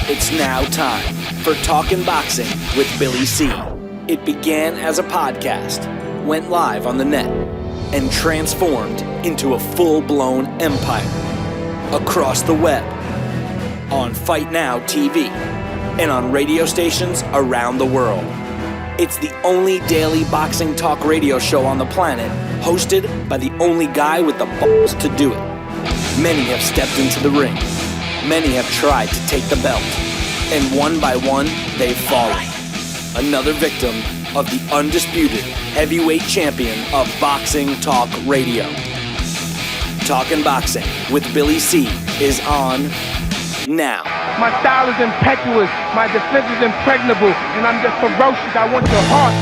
It's now time for Talkin' Boxing with Billy C. It began as a podcast, went live on the net, and transformed into a full-blown empire. Across the web, on Fight Now TV, and on radio stations around the world. It's the only daily boxing talk radio show on the planet, hosted by the only guy with the balls to do it. Many have stepped into the ring. Many have tried to take the belt. And one by one, they've fallen. Another victim of the undisputed heavyweight champion of boxing talk radio. Talkin' Boxing with Billy C is on now. My style is impetuous, my defense is impregnable, and I'm just ferocious. I want your heart.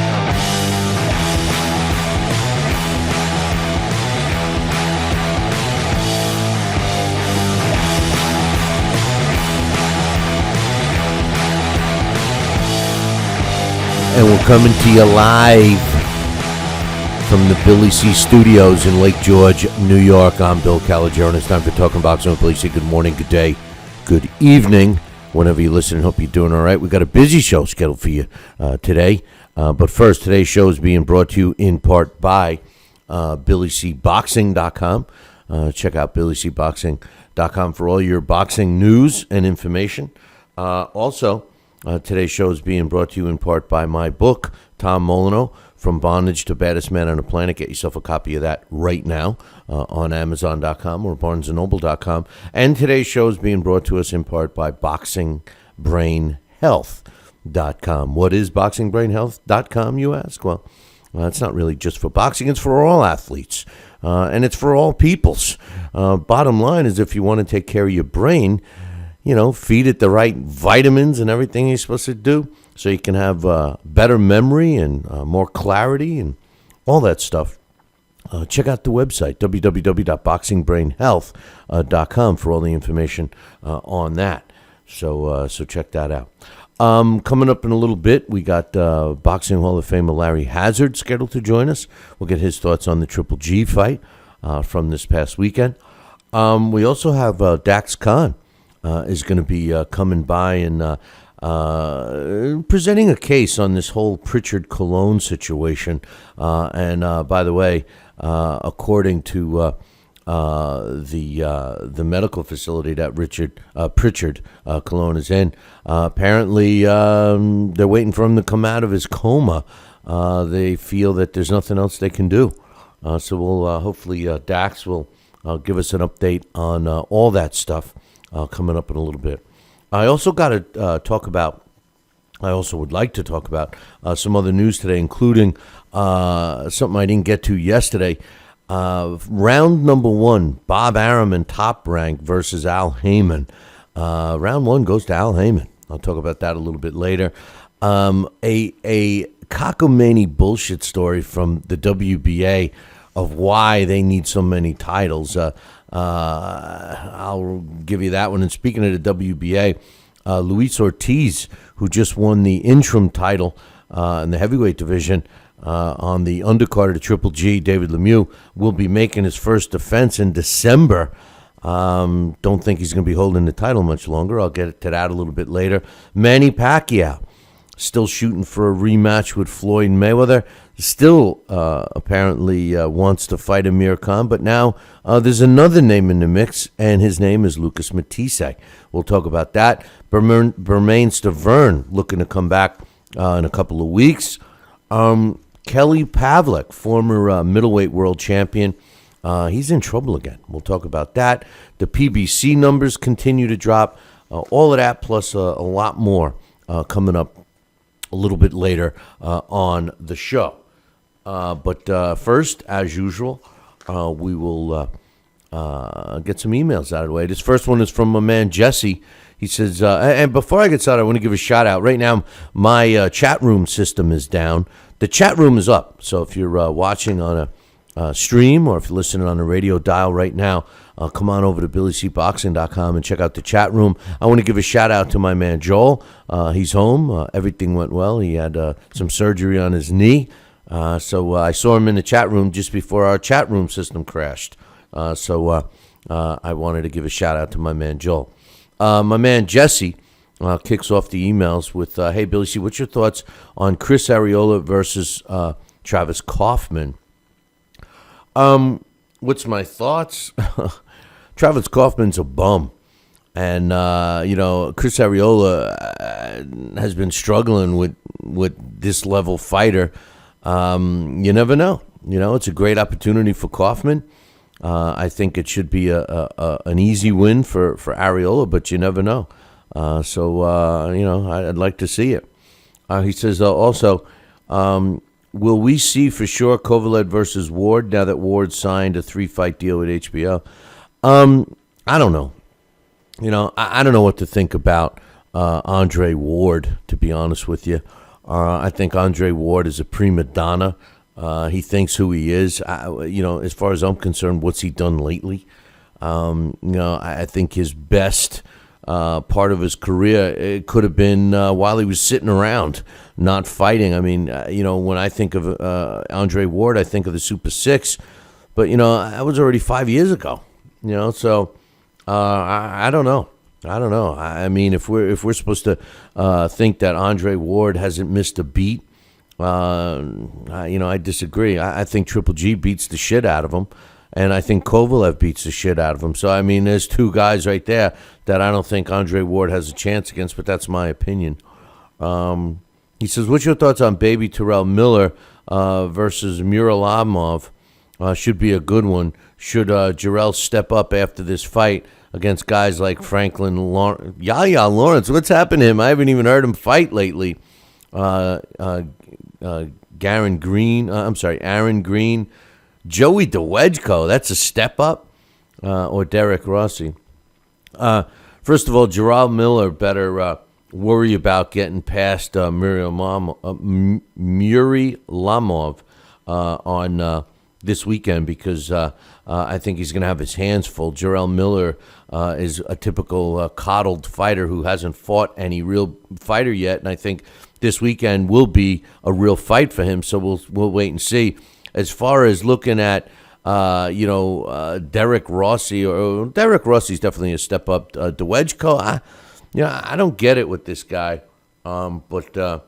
And we're coming to you live from the Billy C Studios in Lake George, New York. I'm Bill Calogero, and it's time for Talking Boxing with Billy C. Good morning, good day, good evening, whenever you listen. Hope you're doing all right. We've got a busy show scheduled for you today. But first, today's show is being brought to you in part by BillyCBoxing.com. Check out BillyCBoxing.com for all your boxing news and information. Also, today's show is being brought to you in part by my book, Tom Molyneux, From Bondage to Baddest Man on the Planet. Get yourself a copy of that right now on Amazon.com or BarnesandNoble.com. And today's show is being brought to us in part by BoxingBrainHealth.com. What is BoxingBrainHealth.com, you ask? Well, it's not really just for boxing. It's for all athletes, and it's for all peoples. Bottom line is, if you want to take care of your brain, you know, feed it the right vitamins and everything you're supposed to do so you can have better memory and more clarity and all that stuff. Check out the website, www.boxingbrainhealth.com, for all the information on that. So check that out. Coming up in a little bit, we got Boxing Hall of Famer Larry Hazzard scheduled to join us. We'll get his thoughts on the Triple G fight from this past weekend. We also have Dax Khan. Is going to be coming by and presenting a case on this whole Pritchard Colon situation. And by the way, according to the medical facility that Pritchard Colon is in, apparently they're waiting for him to come out of his coma. They feel that there's nothing else they can do. So we'll hopefully Dax will give us an update on all that stuff. Coming up in a little bit. I also would like to talk about some other news today, including something I didn't get to yesterday. Round number one, Bob Arum and Top Rank versus Al Haymon. Round one goes to Al Haymon. I'll talk about that a little bit later. A cockamamie bullshit story from the WBA of why they need so many titles. I'll give you that one. And speaking of the WBA, Luis Ortiz, who just won the interim title in the heavyweight division on the undercard of the Triple G, David Lemieux, will be making his first defense in December. Don't think he's going to be holding the title much longer. I'll get to that a little bit later. Manny Pacquiao, still shooting for a rematch with Floyd Mayweather. Still apparently wants to fight Amir Khan, but now there's another name in the mix, and his name is Lucas Matisse. We'll talk about that. Bermain Stavern looking to come back in a couple of weeks. Kelly Pavlik, former middleweight world champion, he's in trouble again. We'll talk about that. The PBC numbers continue to drop. All of that plus a lot more coming up a little bit later on the show. But first, as usual, we will get some emails out of the way. This first one is from my man Jesse. He says, and before I get started, I want to give a shout out. Right now, my chat room system is down. The chat room is up. So if you're watching on a stream or if you're listening on a radio dial right now, come on over to BillyCBoxing.com and check out the chat room. I want to give a shout out to my man Joel. He's home. Everything went well. He had some surgery on his knee. So I saw him in the chat room just before our chat room system crashed. So I wanted to give a shout out to my man Joel. My man Jesse kicks off the emails with, hey, Billy C., what's your thoughts on Chris Arreola versus Travis Kaufman? What's my thoughts? Travis Kaufman's a bum. And, Chris Arreola has been struggling with this level fighter. You never know. It's a great opportunity for Kaufman. I think it should be an easy win for Arreola, but you never know. I'd like to see it. He says also, will we see for sure Kovalev versus Ward now that Ward signed a 3-fight deal with HBO? I don't know. I don't know what to think about Andre Ward, to be honest with you. I think Andre Ward is a prima donna. He thinks who he is. As far as I'm concerned, what's he done lately? I think his best part of his career, it could have been while he was sitting around, not fighting. I mean, when I think of Andre Ward, I think of the Super 6. But, that was already 5 years ago. So I don't know. I mean, if we're supposed to think that Andre Ward hasn't missed a beat, I disagree. I think Triple G beats the shit out of him, and I think Kovalev beats the shit out of him. So, I mean, there's two guys right there that I don't think Andre Ward has a chance against, but that's my opinion. He says, what's your thoughts on Baby Terrell Miller versus Muralimov? Should be a good one. Should Jarrell step up after this fight against guys like Franklin Lawrence? Yaya Lawrence, what's happened to him? I haven't even heard him fight lately. Aaron Green, Joey DeWedgeko, that's a step up, or Derek Rossi. First of all, Jarrell Miller better worry about getting past Muralimov on this weekend, because I think he's going to have his hands full. Jarrell Miller is a typical coddled fighter who hasn't fought any real fighter yet, and I think this weekend will be a real fight for him. So we'll wait and see. As far as looking at Derek Rossi, or Derek Rossi's definitely a step up. DeWedgeko, I don't get it with this guy, but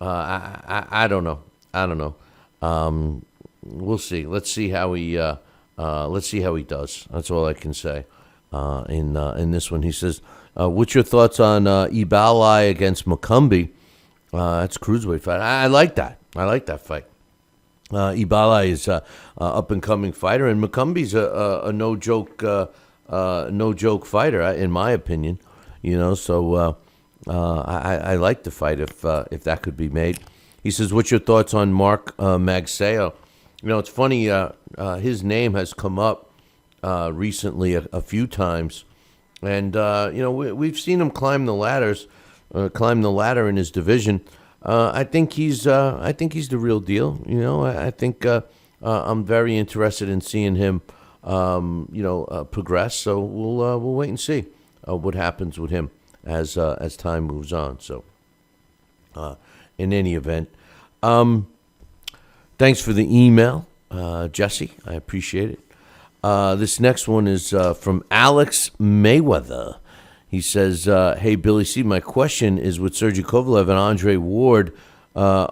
I don't know. We'll see. Let's see how he does. That's all I can say in this one. He says, what's your thoughts on Ibalai against Macumbi? That's a cruiserweight fight. I like that. I like that fight. Ibalai is a up and coming fighter, and Macumbi's a no joke fighter, in my opinion. So I like the fight if that could be made. He says, what's your thoughts on Mark Magsayo? It's funny, his name has come up recently a few times, and we've seen him climb the ladder in his division. I think he's the real deal. I think I'm very interested in seeing him, progress. So we'll wait and see what happens with him as time moves on. So, in any event. Thanks for the email, Jesse. I appreciate it. This next one is from Alex Mayweather. He says, hey, Billy C., my question is with Sergey Kovalev and Andre Ward. My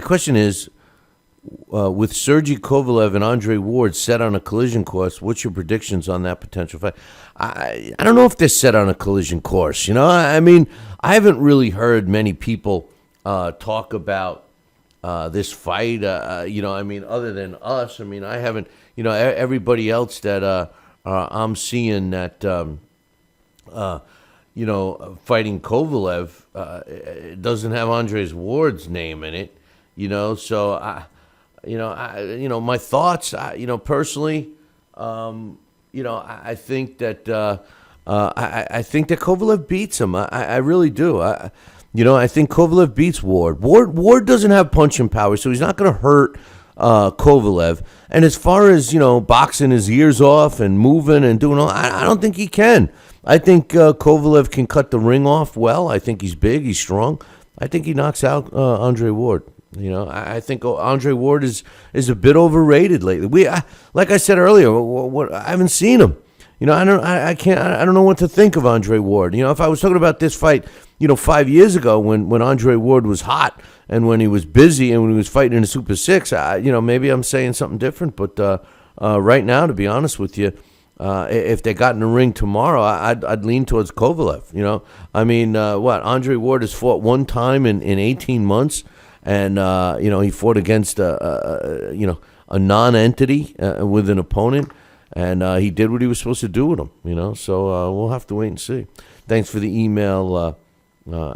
question is, with Sergey Kovalev and Andre Ward set on a collision course, what's your predictions on that potential fight? I don't know if they're set on a collision course. I mean, I haven't really heard many people talk about this fight. Other than us. I mean, I haven't. Everybody else that I'm seeing that fighting Kovalev doesn't have Andre Ward's name in it. So my thoughts. Personally, I think that I think that Kovalev beats him. I really do. I think Kovalev beats Ward. Ward doesn't have punching power, so he's not going to hurt Kovalev. And as far as boxing his ears off and moving and doing all, I don't think he can. I think Kovalev can cut the ring off well. I think he's big, he's strong. I think he knocks out Andre Ward. I think Andre Ward is a bit overrated lately. Like I said earlier, I haven't seen him. I don't know what to think of Andre Ward. If I was talking about this fight, 5 years ago when Andre Ward was hot and when he was busy and when he was fighting in a Super 6, maybe I'm saying something different. But right now, to be honest with you, if they got in the ring tomorrow, I'd lean towards Kovalev. Andre Ward has fought one time in 18 months, and he fought against a non-entity with an opponent, and he did what he was supposed to do with him. So we'll have to wait and see. Thanks for the email,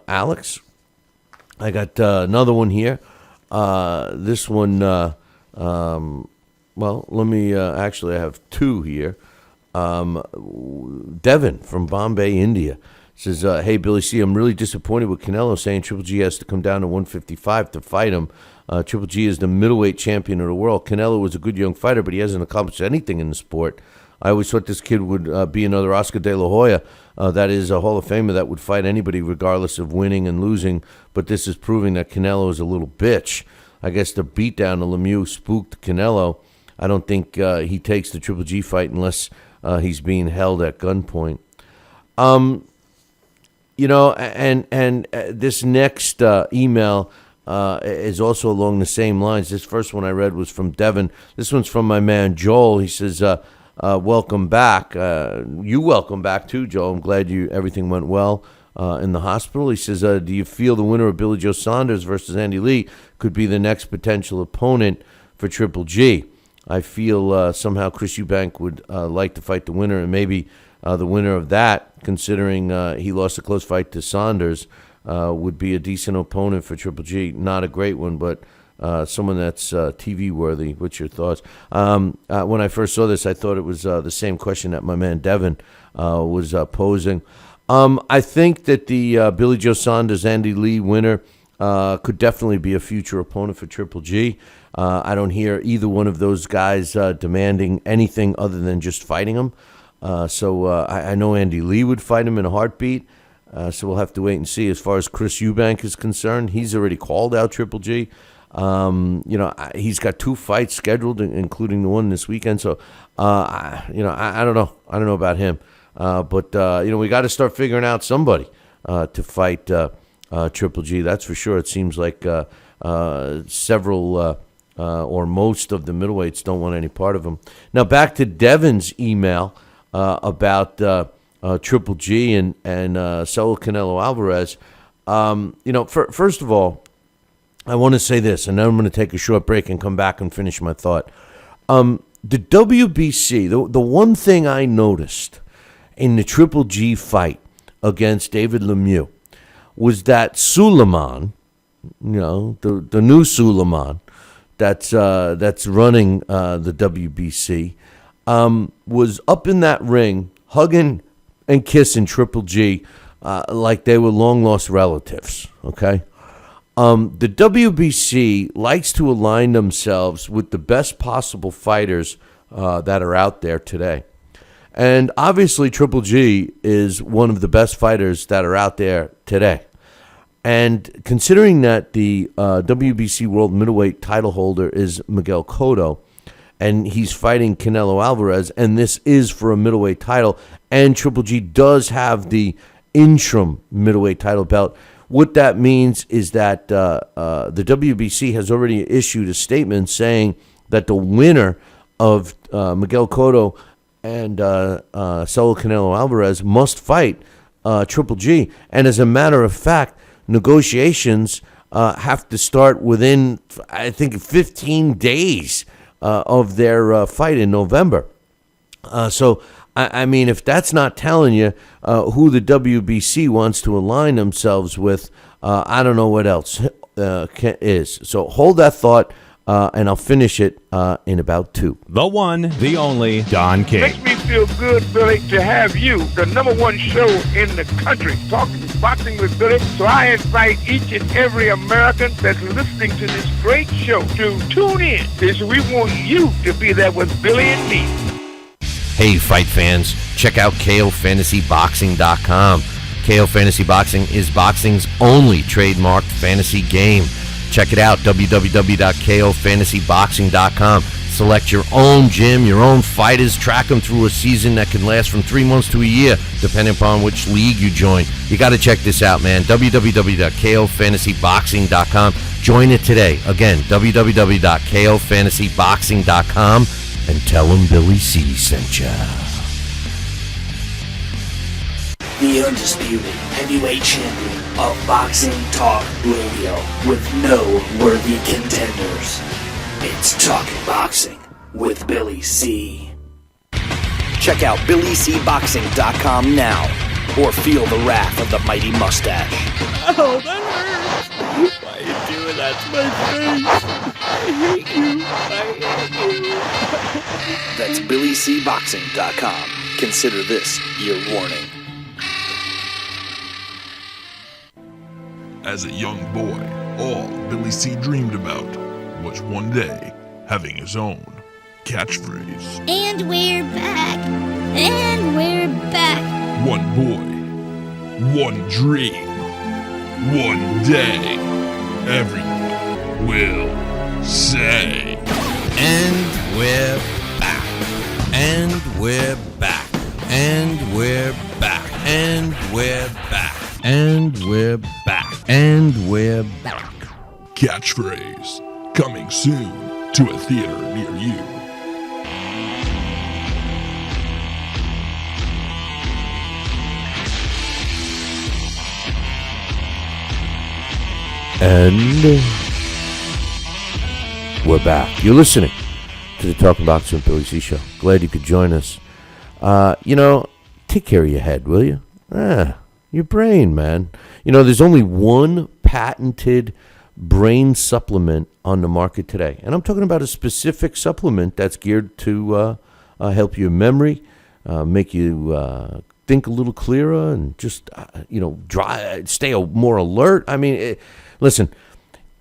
Alex. I got another one here. This one, let me actually, I have two here. Devin from Bombay, India says, hey, Billy C, I'm really disappointed with Canelo saying Triple G has to come down to 155 to fight him. Triple G is the middleweight champion of the world. Canelo was a good young fighter, but he hasn't accomplished anything in the sport. I always thought this kid would be another Oscar De La Hoya. That is a Hall of Famer that would fight anybody regardless of winning and losing, but this is proving that Canelo is a little bitch. I guess the beatdown of Lemieux spooked Canelo. I don't think he takes the Triple G fight unless he's being held at gunpoint. This next email is also along the same lines. This first one I read was from Devin. This one's from my man Joel. He says, welcome back. You welcome back too, Joel. I'm glad everything went well in the hospital. He says, do you feel the winner of Billy Joe Saunders versus Andy Lee could be the next potential opponent for Triple G? I feel somehow Chris Eubank would like to fight the winner, and maybe the winner of that, considering he lost a close fight to Saunders, would be a decent opponent for Triple G. Not a great one, but someone that's TV worthy. What's your thoughts? When I first saw this, I thought it was the same question that my man Devin was posing. I think that the Billy Joe Saunders Andy Lee winner could definitely be a future opponent for Triple G. I don't hear either one of those guys demanding anything other than just fighting him. So I know Andy Lee would fight him in a heartbeat. So we'll have to wait and see. As far as Chris Eubank is concerned, he's already called out Triple G. He's got 2 fights scheduled, including the one this weekend. So, I don't know. I don't know about him. But we got to start figuring out somebody to fight Triple G. That's for sure. It seems like several or most of the middleweights don't want any part of him. Now, back to Devin's email about Triple G and Saul Canelo Alvarez. First of all, I want to say this, and then I'm going to take a short break and come back and finish my thought. The WBC, the one thing I noticed in the Triple G fight against David Lemieux was that Suleiman, the new Suleiman that's running the WBC, was up in that ring hugging and kissing Triple G like they were long-lost relatives, okay? The WBC likes to align themselves with the best possible fighters that are out there today. And obviously Triple G is one of the best fighters that are out there today. And considering that the WBC World Middleweight title holder is Miguel Cotto, and he's fighting Canelo Alvarez, and this is for a middleweight title, and Triple G does have the interim middleweight title belt, what that means is that the WBC has already issued a statement saying that the winner of Miguel Cotto and Saul Canelo Alvarez must fight Triple G. And as a matter of fact, negotiations have to start within, I think, 15 days of their fight in November. So, I mean, if that's not telling you who the WBC wants to align themselves with, I don't know what else is. So hold that thought, and I'll finish it in about 2. The one, the only, Don King. Makes me feel good, Billy, to have you, the #1 show in the country, talking boxing with Billy. So I invite each and every American that's listening to this great show to tune in, because we want you to be there with Billy and me. Hey, fight fans, check out KOFantasyBoxing.com. KO Fantasy Boxing is boxing's only trademarked fantasy game. Check it out, www.KOFantasyBoxing.com. Select your own gym, your own fighters, track them through a season that can last from 3 months to a year, depending upon which league you join. You got to check this out, man. www.kofantasyboxing.com. Join it today. Again, www.kofantasyboxing.com, and tell them Billy C sent ya. The undisputed heavyweight champion of Boxing Talk Radio with no worthy contenders. It's Talking Boxing with Billy C. Check out BillyCBoxing.com now, or feel the wrath of the mighty mustache. Oh, that hurts. Why are you doing that to my face? I hate you. That's BillyCBoxing.com. Consider this your warning. As a young boy, all Billy C dreamed about was one day having his own catchphrase. And we're back. And we're back. One boy, one dream, one day, everyone will say. And we're back. And we're back. And we're back. And we're back. And we're back. And we're back. Catchphrase coming soon to a theater near you. And we're back. You're listening to the Talking Boxing with Billy C show. Glad you could join us. Take care of your head, will you? Your brain, man. There's only one patented brain supplement on the market today. And I'm talking about a specific supplement that's geared to help your memory, make you think a little clearer, and just, stay more alert. Listen,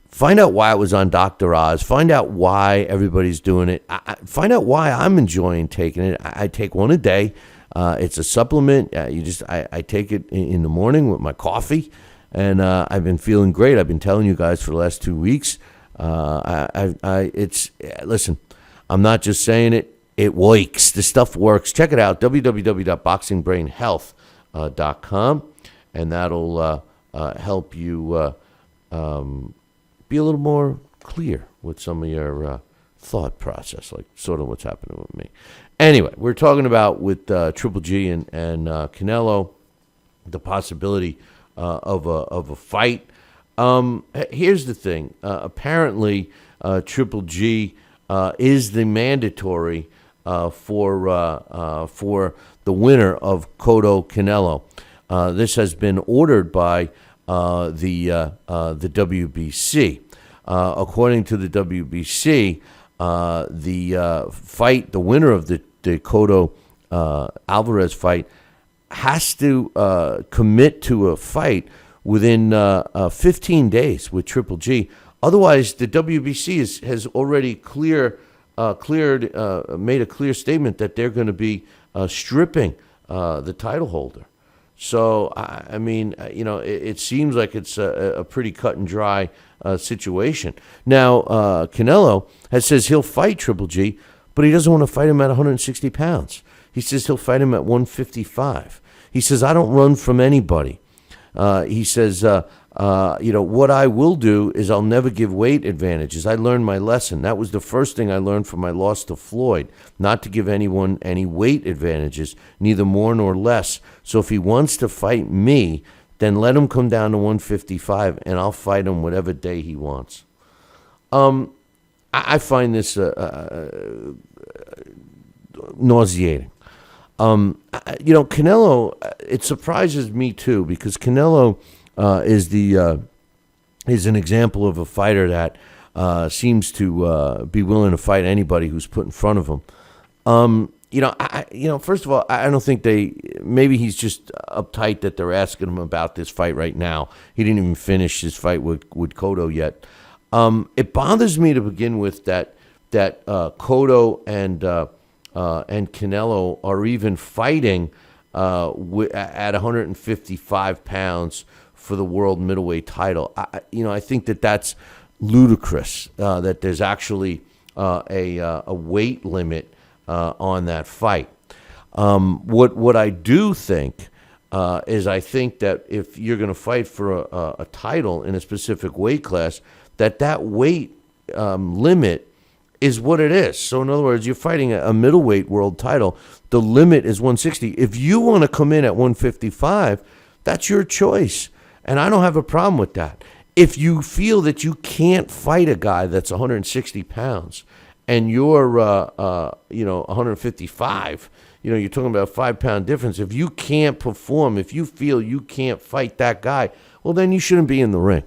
find out why it was on Dr. Oz. Find out why everybody's doing it. Find out why I'm enjoying taking it. I take one a day. It's a supplement. I take it in the morning with my coffee, and I've been feeling great. I've been telling you guys for the last 2 weeks. Listen, I'm not just saying it. It works. The stuff works. Check it out, www.boxingbrainhealth.com, and that'll help you be a little more clear with some of your thought process, like sort of what's happening with me. Anyway, we're talking about with Triple G and Canelo, the possibility of a fight. Here's the thing. Apparently, Triple G is the mandatory for the winner of Cotto Canelo. This has been ordered by the WBC. According to the WBC, the winner of the Cotto Alvarez fight has to commit to a fight within 15 days with Triple G. Otherwise, the WBC has already made a clear statement that they're going to be stripping the title holder. So, it seems like it's a pretty cut and dry situation. Now, Canelo says he'll fight Triple G, but he doesn't want to fight him at 160 pounds. He says he'll fight him at 155. He says, I don't run from anybody. He says, what I will do is I'll never give weight advantages. I learned my lesson. That was the first thing I learned from my loss to Floyd, not to give anyone any weight advantages, neither more nor less. So if he wants to fight me, then let him come down to 155, and I'll fight him whatever day he wants. I find this nauseating. Canelo, it surprises me too, because Canelo is an example of a fighter that seems to be willing to fight anybody who's put in front of him. First of all, I don't think maybe he's just uptight that they're asking him about this fight right now. He didn't even finish his fight with Cotto yet. It bothers me to begin with that Cotto and Canelo are even fighting at 155 pounds for the world middleweight title. I think that's ludicrous, that there's actually a weight limit on that fight. What I do think is I think that if you're going to fight for a title in a specific weight class, that weight limit is what it is. So in other words, you're fighting a middleweight world title. The limit is 160. If you want to come in at 155, that's your choice. And I don't have a problem with that. If you feel that you can't fight a guy that's 160 pounds and you're, 155, you're talking about a 5-pound difference. If you can't perform, if you feel you can't fight that guy, well, then you shouldn't be in the ring.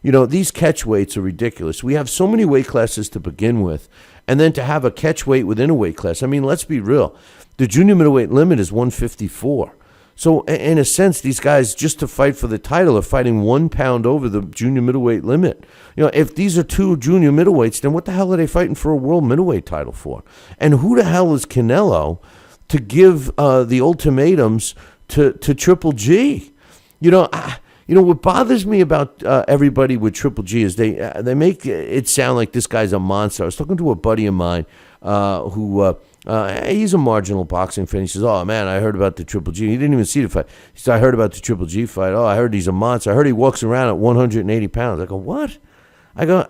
These catch weights are ridiculous. We have so many weight classes to begin with, and then to have a catch weight within a weight class. I mean, let's be real. The junior middleweight limit is 154. So in a sense, these guys, just to fight for the title, are fighting 1 pound over the junior middleweight limit. If these are two junior middleweights, then what the hell are they fighting for a world middleweight title for? And who the hell is Canelo to give the ultimatums to Triple G? What bothers me about everybody with Triple G is they make it sound like this guy's a monster. I was talking to a buddy of mine who he's a marginal boxing fan. He says, "Oh man, I heard about the Triple G." He didn't even see the fight. He said, "I heard about the Triple G fight. Oh, I heard he's a monster. I heard he walks around at 180 pounds." I go, "What?" I go,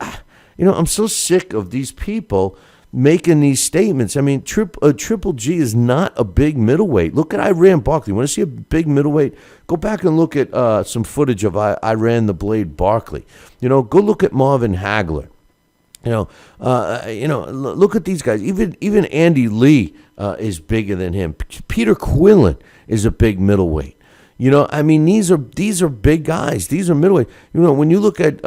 I'm so sick of these people making these statements. I mean, Triple G is not a big middleweight. Look at Iran Barkley. Want to see a big middleweight? Go back and look at some footage of Iran the Blade Barkley. Go look at Marvin Hagler. Look at these guys. Even Andy Lee is bigger than him. Peter Quillen is a big middleweight. These are big guys. These are middleweight. When you look at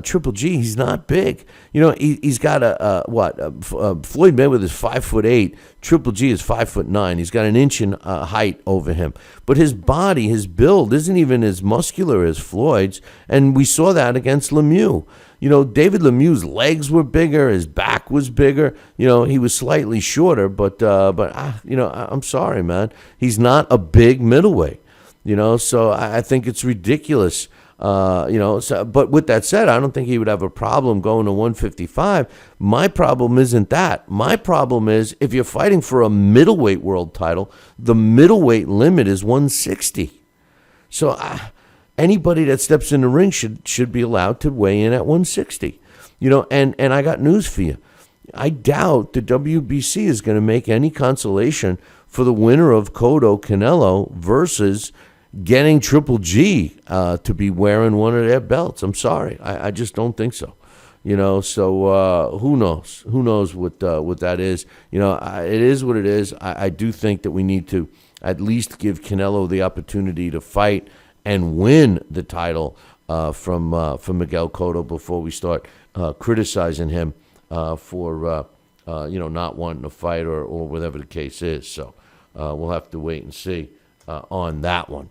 Triple G, he's not big. He's got Floyd Mayweather is 5'8". Triple G is 5'9". He's got an inch in height over him. But his body, his build, isn't even as muscular as Floyd's, and we saw that against Lemieux. David Lemieux's legs were bigger, his back was bigger. He was slightly shorter, but I'm sorry, man. He's not a big middleweight. So I think it's ridiculous. But with that said, I don't think he would have a problem going to 155. My problem isn't that. My problem is if you're fighting for a middleweight world title, the middleweight limit is 160. So anybody that steps in the ring should be allowed to weigh in at 160. And I got news for you. I doubt the WBC is going to make any consolation for the winner of Cotto Canelo versus getting Triple G to be wearing one of their belts. I'm sorry. I just don't think so. So who knows? Who knows what that is? It is what it is. I do think that we need to at least give Canelo the opportunity to fight and win the title from Miguel Cotto before we start criticizing him for not wanting to fight or whatever the case is. So we'll have to wait and see on that one.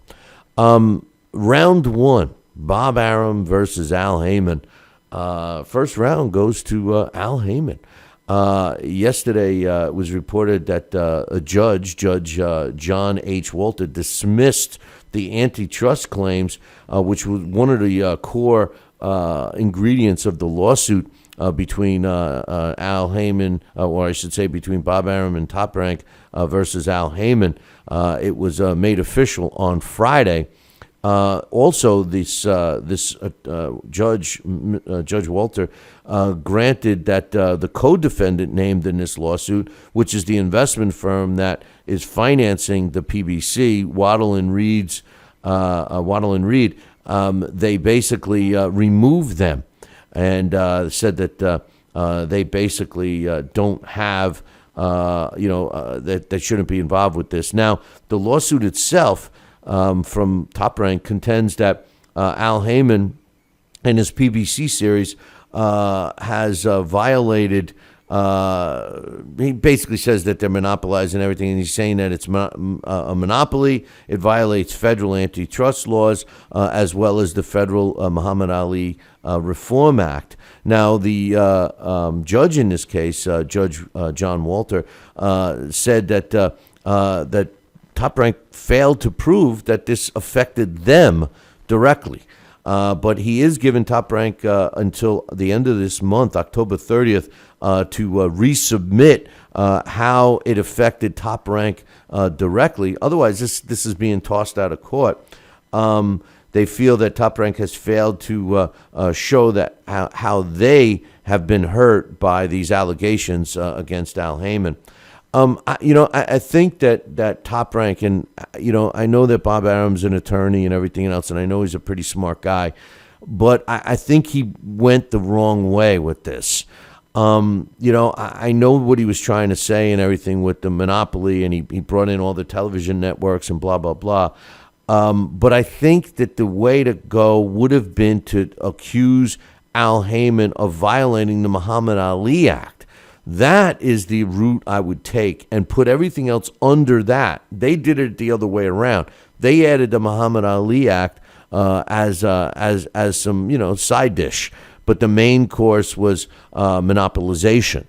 Round one, Bob Arum versus Al Haymon. First round goes to Al Haymon. Yesterday it was reported that Judge John H. Walter dismissed the antitrust claims, which was one of the core ingredients of the lawsuit between Al Haymon, or I should say between Bob Arum and Top Rank versus Al Haymon. It was made official on Friday. Also, this Judge Walter granted that the co-defendant named in this lawsuit, which is the investment firm that is financing the PBC, Waddell and Reed, they basically removed them and said that they basically don't have, that they shouldn't be involved with this. Now, the lawsuit itself from Top Rank contends that Al Haymon and his PBC series has violated. He basically says that they're monopolizing everything, and he's saying that it's a monopoly. It violates federal antitrust laws as well as the federal Muhammad Ali Reform Act. Now, the judge in this case, Judge John Walter, said that Top Rank failed to prove that this affected them directly. But he is given Top Rank until the end of this month, October 30th, to resubmit how it affected Top Rank directly. Otherwise, this is being tossed out of court. They feel that Top Rank has failed to show that how they have been hurt by these allegations against Al Haymon. I think that Top Rank, and I know that Bob Arum's an attorney and everything else, and I know he's a pretty smart guy, but I think he went the wrong way with this. I know what he was trying to say and everything with the monopoly, and he brought in all the television networks and blah, blah, blah. But I think that the way to go would have been to accuse Al Haymon of violating the Muhammad Ali Act. That is the route I would take and put everything else under that. They did it the other way around. They added the Muhammad Ali Act as some side dish, but the main course was monopolization.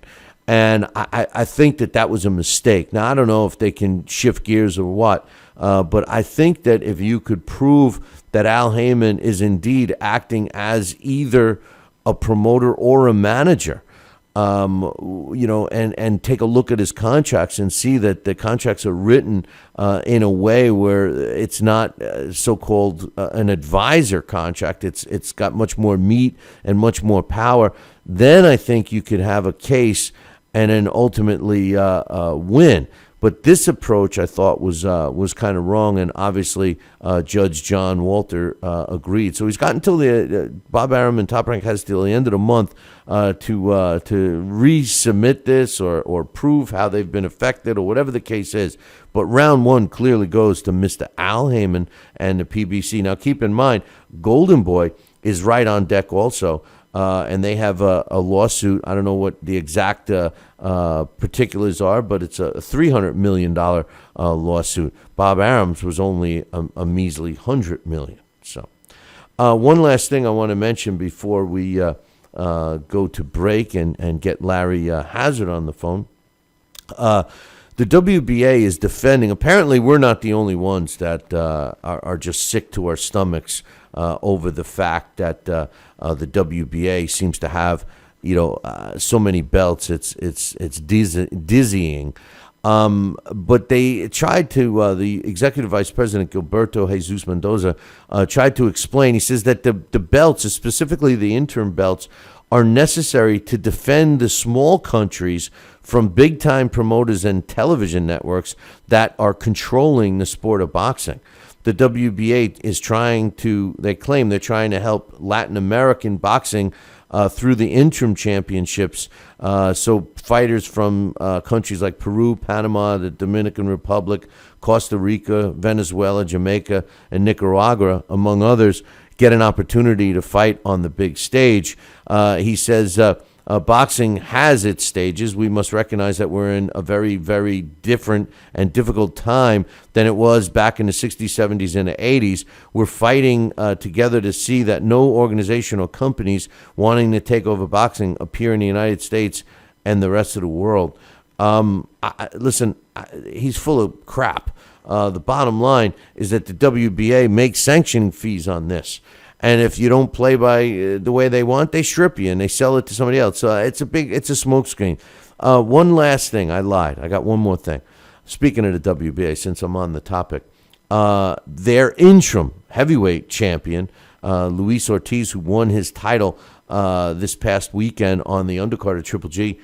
And I think that was a mistake. Now, I don't know if they can shift gears or what, but I think that if you could prove that Al Haymon is indeed acting as either a promoter or a manager, and take a look at his contracts and see that the contracts are written in a way where it's not so-called an advisor contract. It's got much more meat and much more power. Then I think you could have a case and then ultimately win. But this approach, I thought, was kind of wrong, and obviously Judge John Walter agreed. So he's got until Bob Arum and Top Rank has till the end of the month to resubmit this or prove how they've been affected or whatever the case is. But round one clearly goes to Mr. Al Haymon and the PBC. Now, keep in mind, Golden Boy is right on deck also. And they have a lawsuit. I don't know what the exact particulars are, but it's a $300 million lawsuit. Bob Arum's was only a measly $100 million. So, one last thing I want to mention before we go to break and get Larry Hazard on the phone. The WBA is defending. Apparently, we're not the only ones that are just sick to our stomachs over the fact that the WBA seems to have, so many belts. It's dizzying. But they tried to. The executive vice president Gilberto Jesus Mendoza tried to explain. He says that the belts, specifically the interim belts, are necessary to defend the small countries from big-time promoters and television networks that are controlling the sport of boxing. The WBA is they claim they're trying to help Latin American boxing through the interim championships. So fighters from countries like Peru, Panama, the Dominican Republic, Costa Rica, Venezuela, Jamaica, and Nicaragua, among others, get an opportunity to fight on the big stage. He says boxing has its stages. We must recognize that we're in a very, very different and difficult time than it was back in the 60s, 70s, and the 80s. We're fighting together to see that no organization or companies wanting to take over boxing appear in the United States and the rest of the world. Listen, he's full of crap. The bottom line is that the WBA makes sanctioning fees on this. And if you don't play by the way they want, they strip you and they sell it to somebody else. So it's a smokescreen. One last thing. I lied. I got one more thing. Speaking of the WBA, since I'm on the topic, their interim heavyweight champion, Luis Ortiz, who won his title this past weekend on the undercard of Triple G,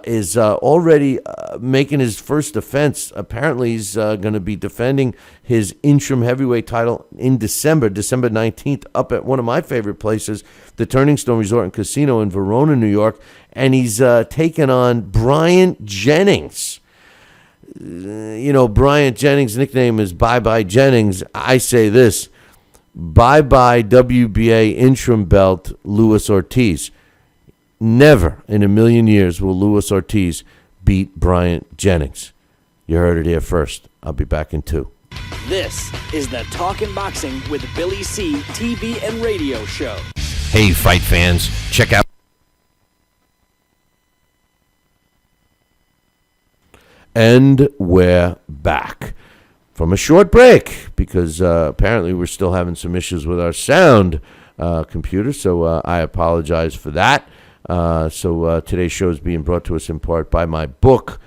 is already making his first defense. Apparently, he's going to be defending his interim heavyweight title in December 19th, up at one of my favorite places, the Turning Stone Resort and Casino in Verona, New York. And he's taking on Bryant Jennings. Bryant Jennings' nickname is Bye-Bye Jennings. I say this, bye-bye WBA interim belt, Luis Ortiz. Never in a million years will Luis Ortiz beat Bryant Jennings. You heard it here first. I'll be back in 2. This is the Talkin' Boxing with Billy C. TV and radio show. Hey, fight fans, check out. And we're back from a short break because apparently we're still having some issues with our sound computer, so I apologize for that. So today's show is being brought to us in part by my book,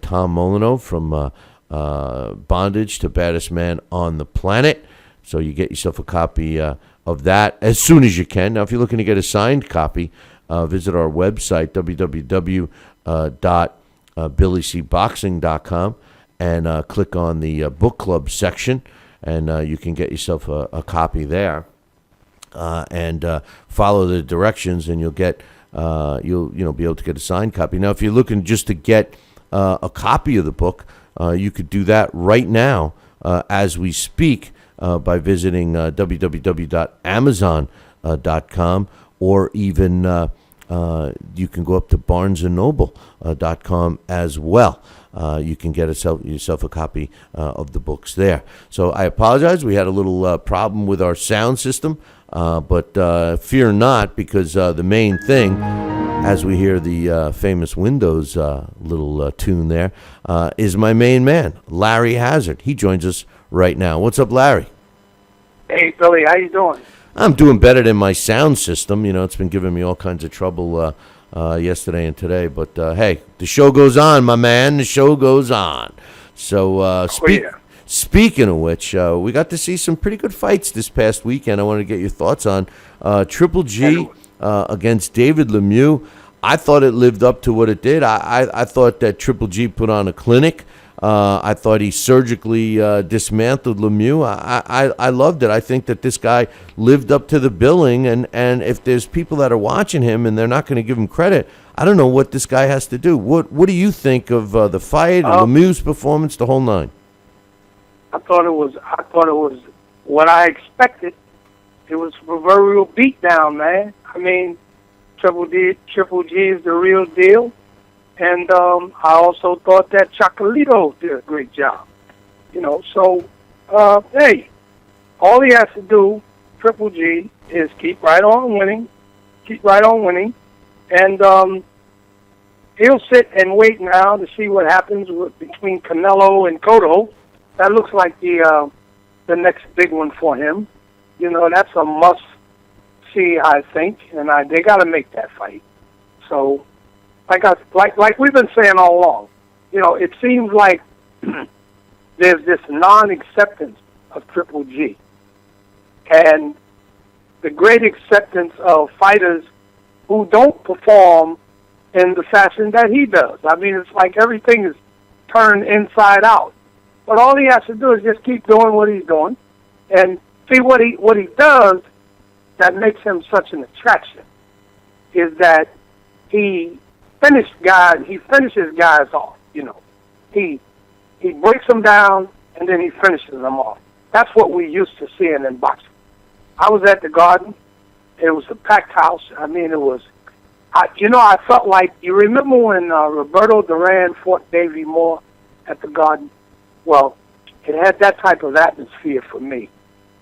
Tom Molyneux, From Bondage to Baddest Man on the Planet. So you get yourself a copy of that as soon as you can. Now, if you're looking to get a signed copy, visit our website, www.billycboxing.com, and click on the book club section, and you can get yourself a copy there. And follow the directions, and you'll get you'll be able to get a signed copy. Now, if you're looking just to get a copy of the book, you could do that right now as we speak by visiting www.amazon.com, or even you can go up to barnesandnoble.com as well. You can get yourself a copy of the books there. So I apologize. We had a little problem with our sound system, but fear not, because the main thing, as we hear the famous Windows little tune there, is my main man, Larry Hazard. He joins us right now. What's up, Larry? Hey, Billy. How you doing? I'm doing better than my sound system. You know, it's been giving me all kinds of trouble yesterday and today. But, hey, the show goes on, my man. The show goes on. So, speaking of which, we got to see some pretty good fights this past weekend. I wanted to get your thoughts on Triple G against David Lemieux. I thought it lived up to what it did. I thought that Triple G put on a clinic. I thought he surgically dismantled Lemieux. I loved it. I think that this guy lived up to the billing, and if there's people that are watching him and they're not going to give him credit, I don't know what this guy has to do. What do you think of the fight, Lemieux's performance, the whole nine? I thought it was what I expected. It was a proverbial beatdown, man. I mean, Triple G is the real deal. And I also thought that Chocolito did a great job. You know, so, hey, all he has to do, Triple G, is keep right on winning. And he'll sit and wait now to see what happens between Canelo and Cotto. That looks like the next big one for him. You know, that's a must-see, I think, and they got to make that fight. So, like we've been saying all along, you know, it seems like there's this non-acceptance of Triple G, and the great acceptance of fighters who don't perform in the fashion that he does. I mean, it's like everything is turned inside out. But all he has to do is just keep doing what he's doing, and see what he does that makes him such an attraction is that he finishes guys off. You know, he breaks them down and then he finishes them off. That's what we used to seeing in boxing. I was at the Garden. It was a packed house. I mean, it was. I felt like, you remember when Roberto Duran fought Davey Moore at the Garden? Well, it had that type of atmosphere for me.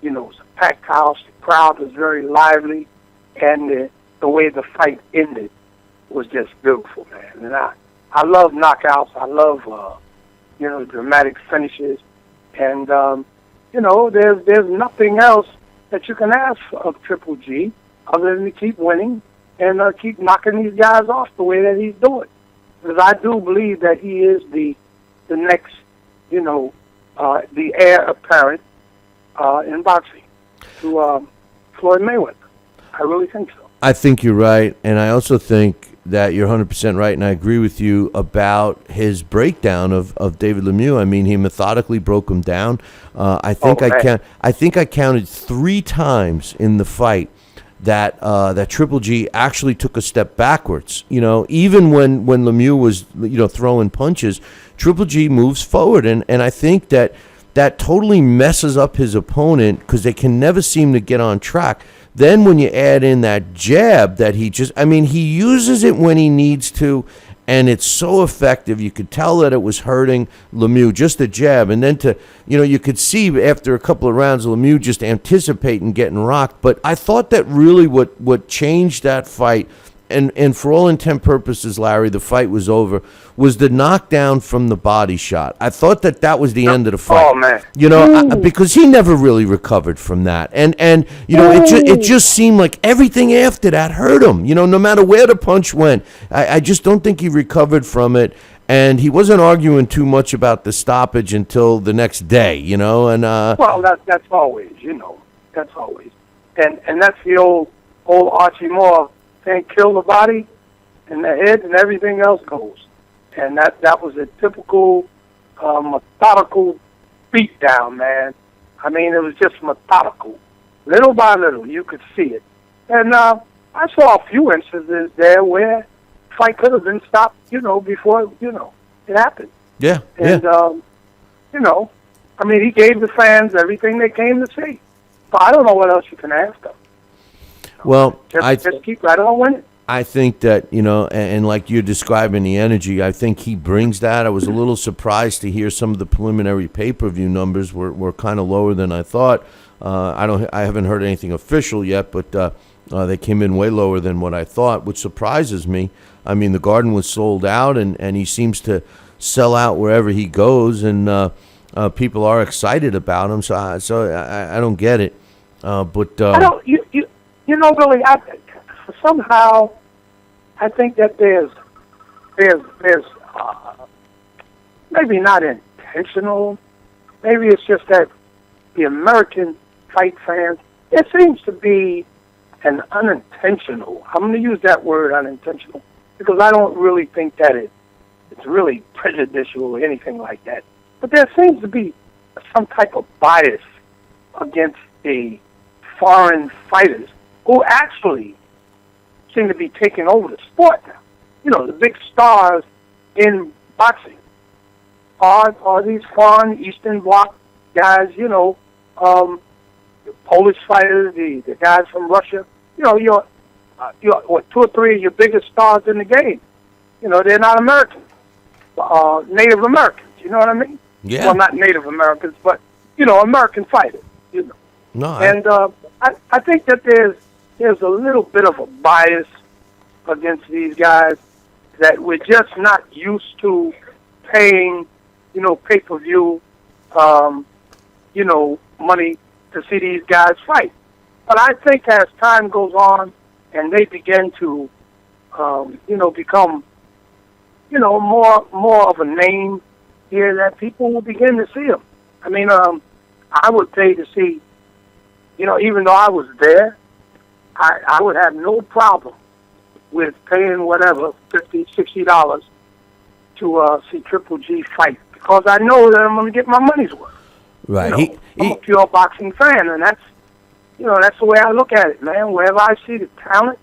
You know, it was a packed house. The crowd was very lively, and the way the fight ended was just beautiful, man. And I love knockouts. I love, dramatic finishes. And, there's nothing else that you can ask of Triple G other than to keep winning and keep knocking these guys off the way that he's doing. Because I do believe that he is the next, the heir apparent in boxing to Floyd Mayweather. I really think so. I think you're right, and I also think that you're 100% right, and I agree with you about his breakdown of David Lemieux. I mean, he methodically broke him down. I think I counted 3 times in the fight that Triple G actually took a step backwards. You know, even when Lemieux was throwing punches, Triple G moves forward, and I think that totally messes up his opponent because they can never seem to get on track. Then when you add in that jab that he uses it when he needs to, and it's so effective. You could tell that it was hurting Lemieux, just a jab. And then you could see after a couple of rounds, Lemieux just anticipating getting rocked. But I thought that really what changed that fight and for all intent purposes, Larry, the fight was over, was the knockdown from the body shot. I thought that was the end of the fight. Oh, man. You know, because he never really recovered from that. And you know, it just seemed like everything after that hurt him. You know, no matter where the punch went, I just don't think he recovered from it. And he wasn't arguing too much about the stoppage until the next day, you know. And well, that's always, you know, that's always. And that's the old Archie Moore saying, kill the body and the head and everything else goes. And that was a typical methodical beatdown, man. I mean, it was just methodical. Little by little, you could see it. And I saw a few instances there where the fight could have been stopped, you know, before, you know, it happened. Yeah, and, you know, I mean, he gave the fans everything they came to see. But I don't know what else you can ask them. Well, just keep right on winning. I think that, you know, and like you're describing the energy, I think he brings that. I was a little surprised to hear some of the preliminary pay-per-view numbers were kind of lower than I thought. I haven't heard anything official yet, but they came in way lower than what I thought, which surprises me. I mean, the Garden was sold out, and he seems to sell out wherever he goes, and people are excited about him. So I don't get it. But I don't. You know, really, somehow I think that there's maybe not intentional. Maybe it's just that the American fight fans, it seems to be an unintentional. I'm going to use that word, unintentional, because I don't really think that it's really prejudicial or anything like that. But there seems to be some type of bias against the foreign fighters who actually seem to be taking over the sport now. You know, the big stars in boxing are these foreign Eastern Bloc guys, you know, the Polish fighters, the guys from Russia. You know, your what, 2 or 3 of your biggest stars in the game. You know, they're not Americans, Native Americans. You know what I mean? Yeah. Well, not Native Americans, but, you know, American fighters. You know. No. And I think that there's a little bit of a bias against these guys that we're just not used to paying, you know, pay-per-view, you know, money to see these guys fight. But I think as time goes on and they begin to, you know, become, you know, more of a name here, that people will begin to see them. I mean, I would pay to see, you know, even though I was there, I would have no problem with paying whatever, $50, $60 to see Triple G fight, because I know that I'm going to get my money's worth. Right. You know, I'm a pure boxing fan, and that's, you know, that's the way I look at it, man. Wherever I see the talent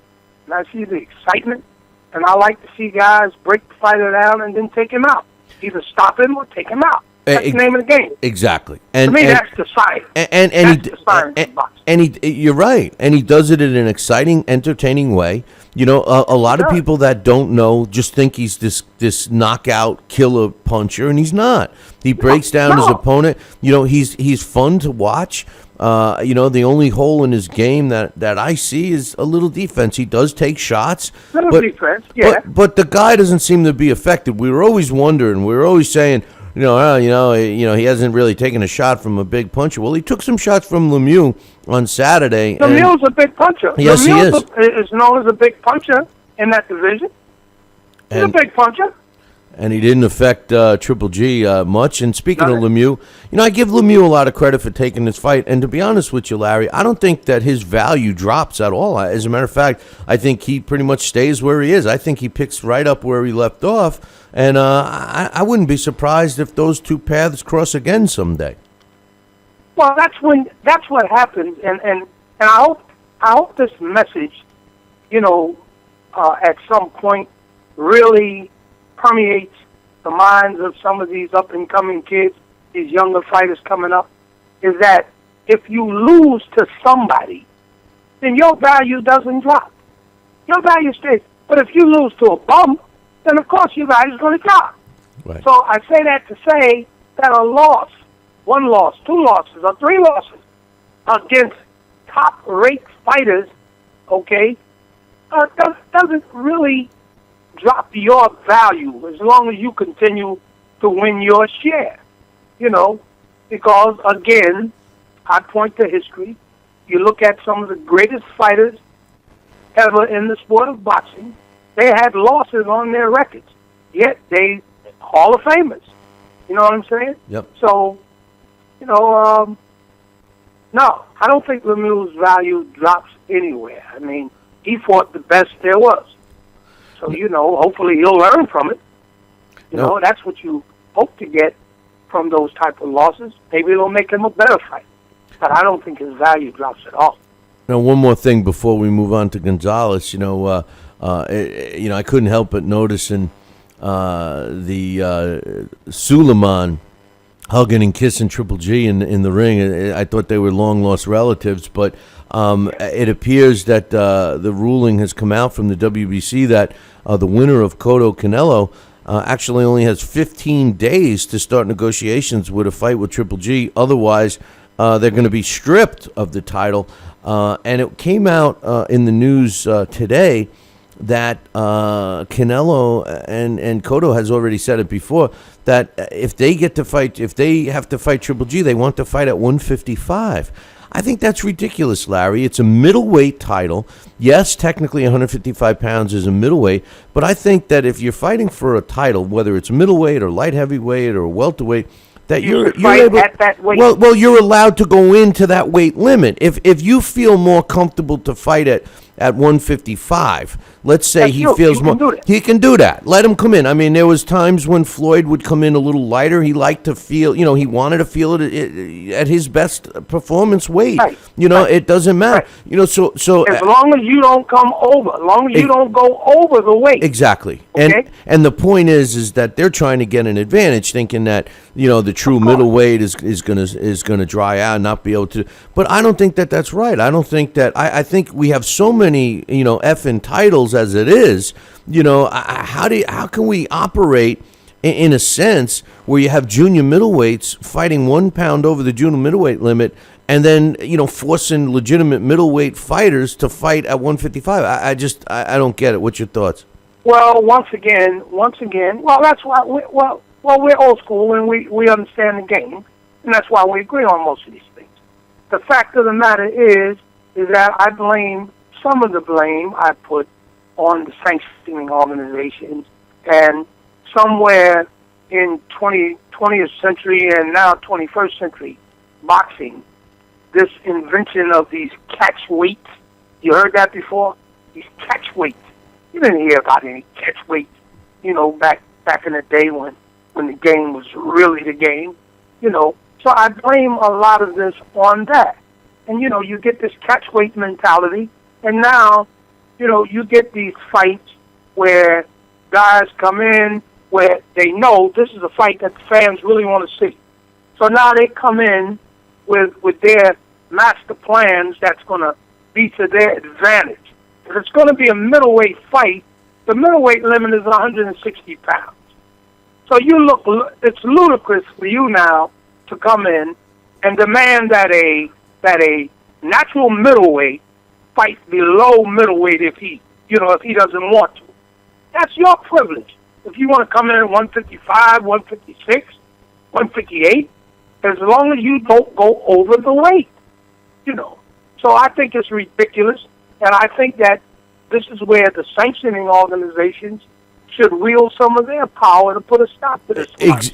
and I see the excitement, and I like to see guys break the fighter down and then take him out. Either stop him or take him out. That's the name of the game. Exactly. To me, that's the science. That's the science of boxing. You're right. And he does it in an exciting, entertaining way. You know, a lot of people that don't know just think he's this knockout killer puncher, and he's not. He breaks down his opponent. You know, he's fun to watch. You know, the only hole in his game that I see is a little defense. He does take shots. Defense, yeah. But the guy doesn't seem to be effective. We were always wondering. We were always saying, he hasn't really taken a shot from a big puncher. Well, he took some shots from Lemieux on Saturday. Lemieux's a big puncher. Yes, Lemieux is known as a big puncher in that division. He's a big puncher. And he didn't affect Triple G much. And speaking of Lemieux, you know, I give Lemieux a lot of credit for taking this fight. And to be honest with you, Larry, I don't think that his value drops at all. As a matter of fact, I think he pretty much stays where he is. I think he picks right up where he left off. And I wouldn't be surprised if those two paths cross again someday. Well, that's what happens. And I hope this message, you know, at some point really permeates the minds of some of these up-and-coming kids, these younger fighters coming up, is that if you lose to somebody, then your value doesn't drop. Your value stays. But if you lose to a bum, then of course your value is going to drop. Right. So I say that to say that a loss, 1 loss, 2 losses, or 3 losses against top-rate fighters, okay, doesn't really drop your value as long as you continue to win your share. Because, again, I point to history. You look at some of the greatest fighters ever in the sport of boxing, they had losses on their records, yet they Hall of Famers. You know what I'm saying? Yep. So, no, I don't think Lemieux's value drops anywhere. I mean, he fought the best there was. So, hopefully he'll learn from it. That's what you hope to get from those type of losses. Maybe it'll make him a better fighter. But I don't think his value drops at all. Now, one more thing before we move on to Gonzalez. I couldn't help but noticing the Suleiman hugging and kissing Triple G in the ring. I thought they were long-lost relatives, but it appears that the ruling has come out from the WBC that the winner of Cotto Canelo actually only has 15 days to start negotiations with a fight with Triple G. Otherwise, they're going to be stripped of the title. And it came out in the news today that Canelo and Cotto has already said it before, that if they have to fight Triple G, they want to fight at 155. I think that's ridiculous, Larry. It's a middleweight title. Yes, technically 155 pounds is a middleweight, but I think that if you're fighting for a title, whether it's middleweight or light heavyweight or welterweight, that you're able, at that weight. Well, you're allowed to go into that weight limit. If you feel more comfortable to fight at 155, let's say he can do that. Let him come in. I mean, there was times when Floyd would come in a little lighter. He liked to feel, he wanted to feel it at his best performance weight. Right. It doesn't matter. Right. So as long as you don't come over, as long as you don't go over the weight. Exactly. Okay? And the point is that they're trying to get an advantage, thinking that the true middleweight is gonna dry out and not be able to. But I don't think that that's right. I don't think that. I think we have so many effing titles as it is. How can we operate in a sense where you have junior middleweights fighting 1 pound over the junior middleweight limit, and then forcing legitimate middleweight fighters to fight at 155? I don't get it. What's your thoughts? Well, once again, that's why we're old school and we understand the game, and that's why we agree on most of these things. The fact of the matter is that I blame some of the blame I put on the sanctioning organizations, and somewhere in 20th century and now 21st century boxing, this invention of these catchweights. You heard that before? These catchweights. You didn't hear about any catchweights, back in the day when the game was really the game, So I blame a lot of this on that. And, you get this catchweight mentality, and now, you get these fights where guys come in where they know this is a fight that the fans really want to see. So now they come in with their master plans that's going to be to their advantage. If it's going to be a middleweight fight, the middleweight limit is 160 pounds. So it's ludicrous for you now to come in and demand that a natural middleweight fight below middleweight if he doesn't want to. That's your privilege. If you want to come in at 155, 156, 158, as long as you don't go over the weight, So I think it's ridiculous, and I think that this is where the sanctioning organizations should wield some of their power to put a stop to this.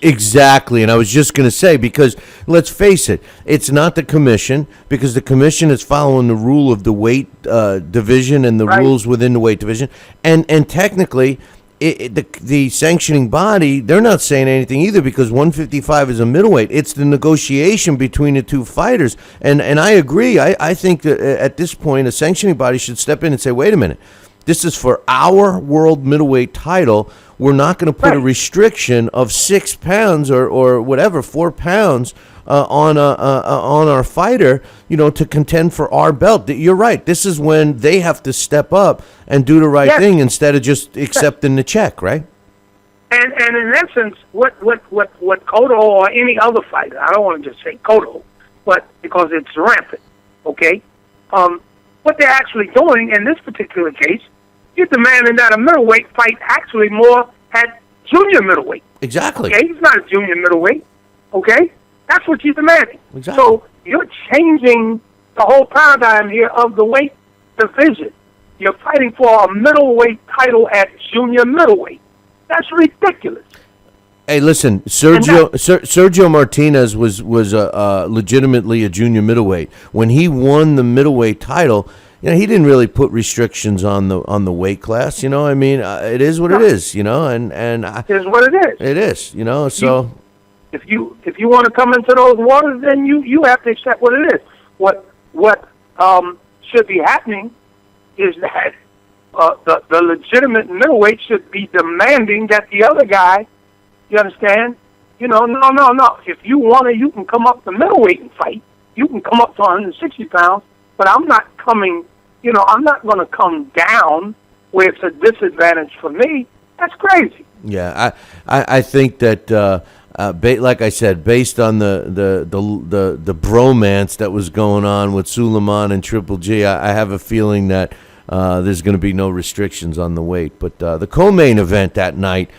Exactly, and I was just going to say, because let's face it, it's not the commission, because the commission is following the rule of the weight division and the rules within the weight division, and technically, the sanctioning body, they're not saying anything either, because 155 is a middleweight. It's the negotiation between the two fighters, and I agree. I think that at this point, a sanctioning body should step in and say, wait a minute, this is for our world middleweight title. We're not going to put a restriction of 6 pounds or whatever, 4 pounds on our fighter, to contend for our belt. You're right. This is when they have to step up and do the right thing instead of just accepting the check, right? And in essence, what Cotto or any other fighter, I don't want to just say Cotto, but because it's rampant, okay? What they're actually doing in this particular case you're demanding that a middleweight fight actually more at junior middleweight. Exactly. Okay, he's not a junior middleweight. Okay, that's what you're demanding. Exactly. So you're changing the whole paradigm here of the weight division. You're fighting for a middleweight title at junior middleweight. That's ridiculous. Hey, listen, Sergio Martinez was legitimately a junior middleweight. When he won the middleweight title, he didn't really put restrictions on the weight class. I mean, it is what it is. And it is what it is. It is. So if you want to come into those waters, then you have to accept what it is. What should be happening is that the legitimate middleweight should be demanding that the other guy. You understand? No. If you want to, you can come up to middleweight and fight. You can come up to 160 pounds, but I'm not coming, I'm not going to come down where it's a disadvantage for me. That's crazy. Yeah, I think that, like I said, based on the bromance that was going on with Suleiman and Triple G, I have a feeling that there's going to be no restrictions on the weight. But the co-main event that night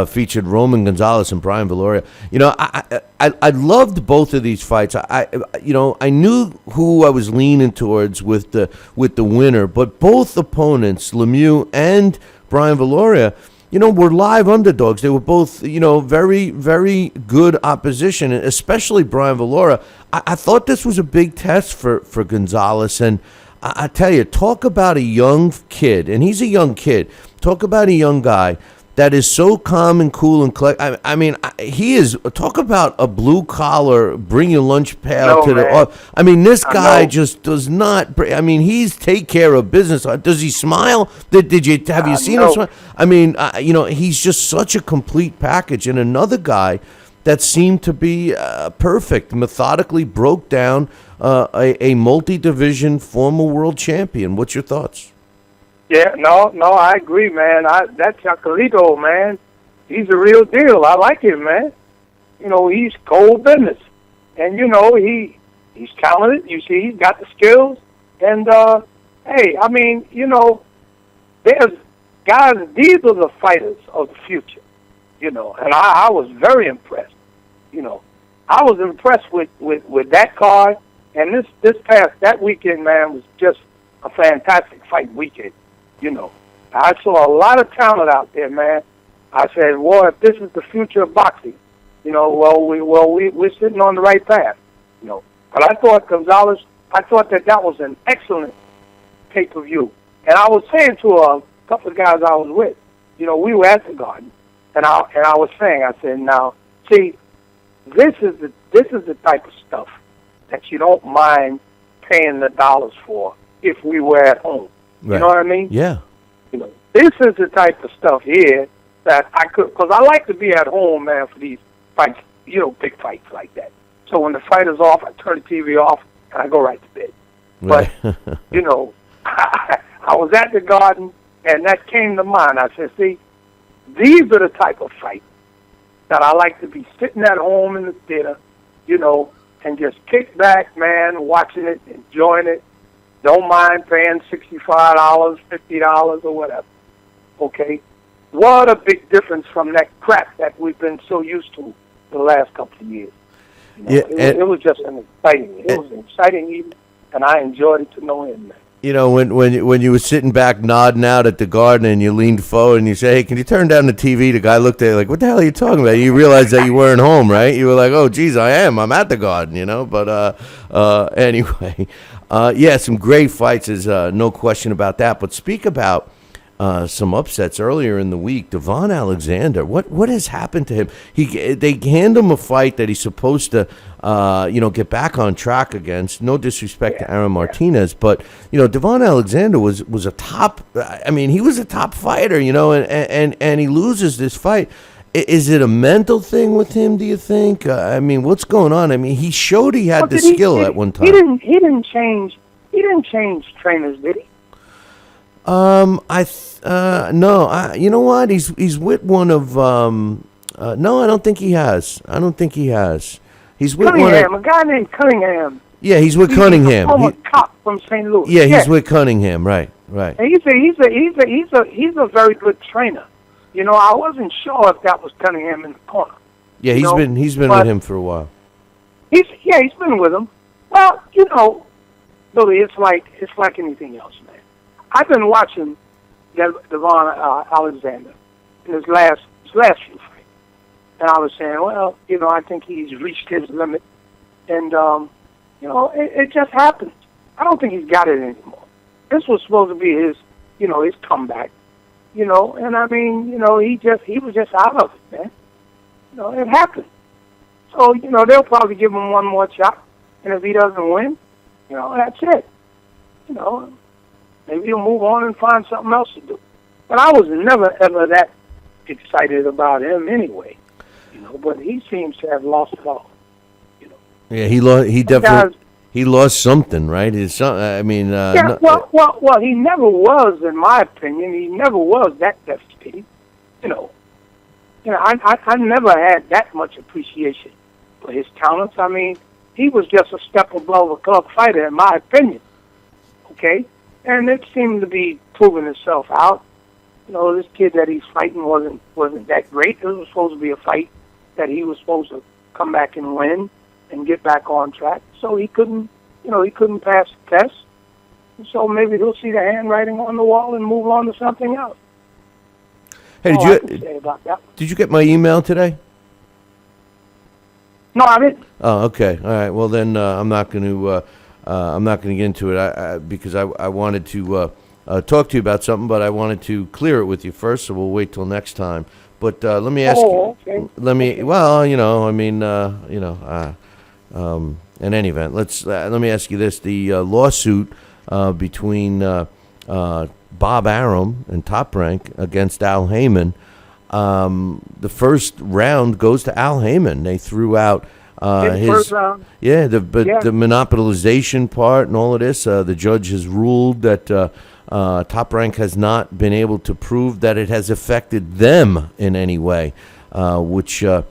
featured Roman Gonzalez and Brian Viloria. I loved both of these fights. I knew who I was leaning towards with the winner, but both opponents, Lemieux and Brian Viloria, were live underdogs. They were both, very, very good opposition, especially Brian Viloria. I thought this was a big test for Gonzalez, and I tell you, talk about a young kid, and he's a young kid. Talk about a young guy that is so calm and cool and collect. I mean, he is. Talk about a blue collar, bring your lunch pail to the. I mean, this guy just does not. I mean, he's take care of business. Does he smile? Have you seen him smile? I mean, he's just such a complete package. And another guy that seemed to be perfect, methodically broke down a multi-division former world champion. What's your thoughts? Yeah, no, I agree, man. That Chocolito, man, he's a real deal. I like him, man. He's cold business. And, he's talented. You see, he's got the skills. And, hey, I mean, there's guys, these are the fighters of the future, and I was very impressed. I was impressed with that card. And that weekend, man, was just a fantastic fight weekend. I saw a lot of talent out there, man. I said, well, if this is the future of boxing, we're sitting on the right path, But I thought Gonzalez, that was an excellent pay-per-view. And I was saying to a couple of guys I was with, we were at the Garden, and I was saying, I said, now, see, this is the type of stuff that you don't mind paying the dollars for if we were at home. Right. You know what I mean? Yeah. This is the type of stuff here that I could, because I like to be at home, man, for these fights, big fights like that. So when the fight is off, I turn the TV off and I go right to bed. Right. But, I was at the Garden and that came to mind. I said, see, these are the type of fights that I like to be sitting at home in the theater, and just kick back, man, watching it, enjoying it. Don't mind paying $65, $50, or whatever. Okay? What a big difference from that crap that we've been so used to the last couple of years. It was just an exciting. It was an exciting evening, and I enjoyed it to no end, man. When you were sitting back nodding out at the Garden and you leaned forward and you say, hey, can you turn down the TV? The guy looked at you like, what the hell are you talking about? You realized that you weren't home, right? You were like, oh, geez, I'm at the Garden, But anyway, some great fights. There's no question about that. But speak about some upsets earlier in the week. Devon Alexander, what has happened to him? They hand him a fight that he's supposed to get back on track against. No disrespect to Aaron Martinez, but Devon Alexander was a top. I mean, he was a top fighter, and he loses this fight. Is it a mental thing with him? Do you think? I mean, what's going on? I mean, he showed he had the skill at one time. He didn't change trainers, did he? No. You know what? He's with one of. No, I don't think he has. He's with Cunningham, a guy named Cunningham. Yeah, he's with Cunningham. He's a former cop from St. Louis. Yeah, he's with Cunningham. Right. And he's a very good trainer. You know, I wasn't sure if that was Cunningham in the corner. Yeah, he's been with him for a while. He's been with him. Well, you know, Billy, it's like anything else, man. I've been watching Devon Alexander in his last few fights, and I was saying, well, you know, I think he's reached his limit, and you know, it just happens. I don't think he's got it anymore. This was supposed to be his, you know, his comeback, you know, and I mean, you know, he was just out of it, man. You know, it happened. So, you know, they'll probably give him one more shot, and if he doesn't win, you know, that's it. You know, maybe he'll move on and find something else to do. But I was never, ever that excited about him anyway, you know, but he seems to have lost it all, you know. Yeah, he definitely lost something, right? I mean, well, he never was, in my opinion, he never was that devastating, you know. I never had that much appreciation for his talents. I mean, he was just a step above a club fighter, in my opinion. Okay? And it seemed to be proving itself out. You know, this kid that he's fighting wasn't that great. It was supposed to be a fight that he was supposed to come back and win and get back on track. So he couldn't pass the test. And so maybe he'll see the handwriting on the wall and move on to something else. Hey, did you get my email today? No, I didn't. Oh, okay. All right. Well, then I'm not going to get into it because I wanted to talk to you about something, but I wanted to clear it with you first. So we'll wait till next time. But let me ask you. Okay. Well, you know, I mean, in any event, let me ask you this: the lawsuit between Bob Arum and Top Rank against Al Haymon. The first round goes to Al Haymon. They threw out his first round. Yeah, the monopolization part and all of this. The judge has ruled that Top Rank has not been able to prove that it has affected them in any way, which it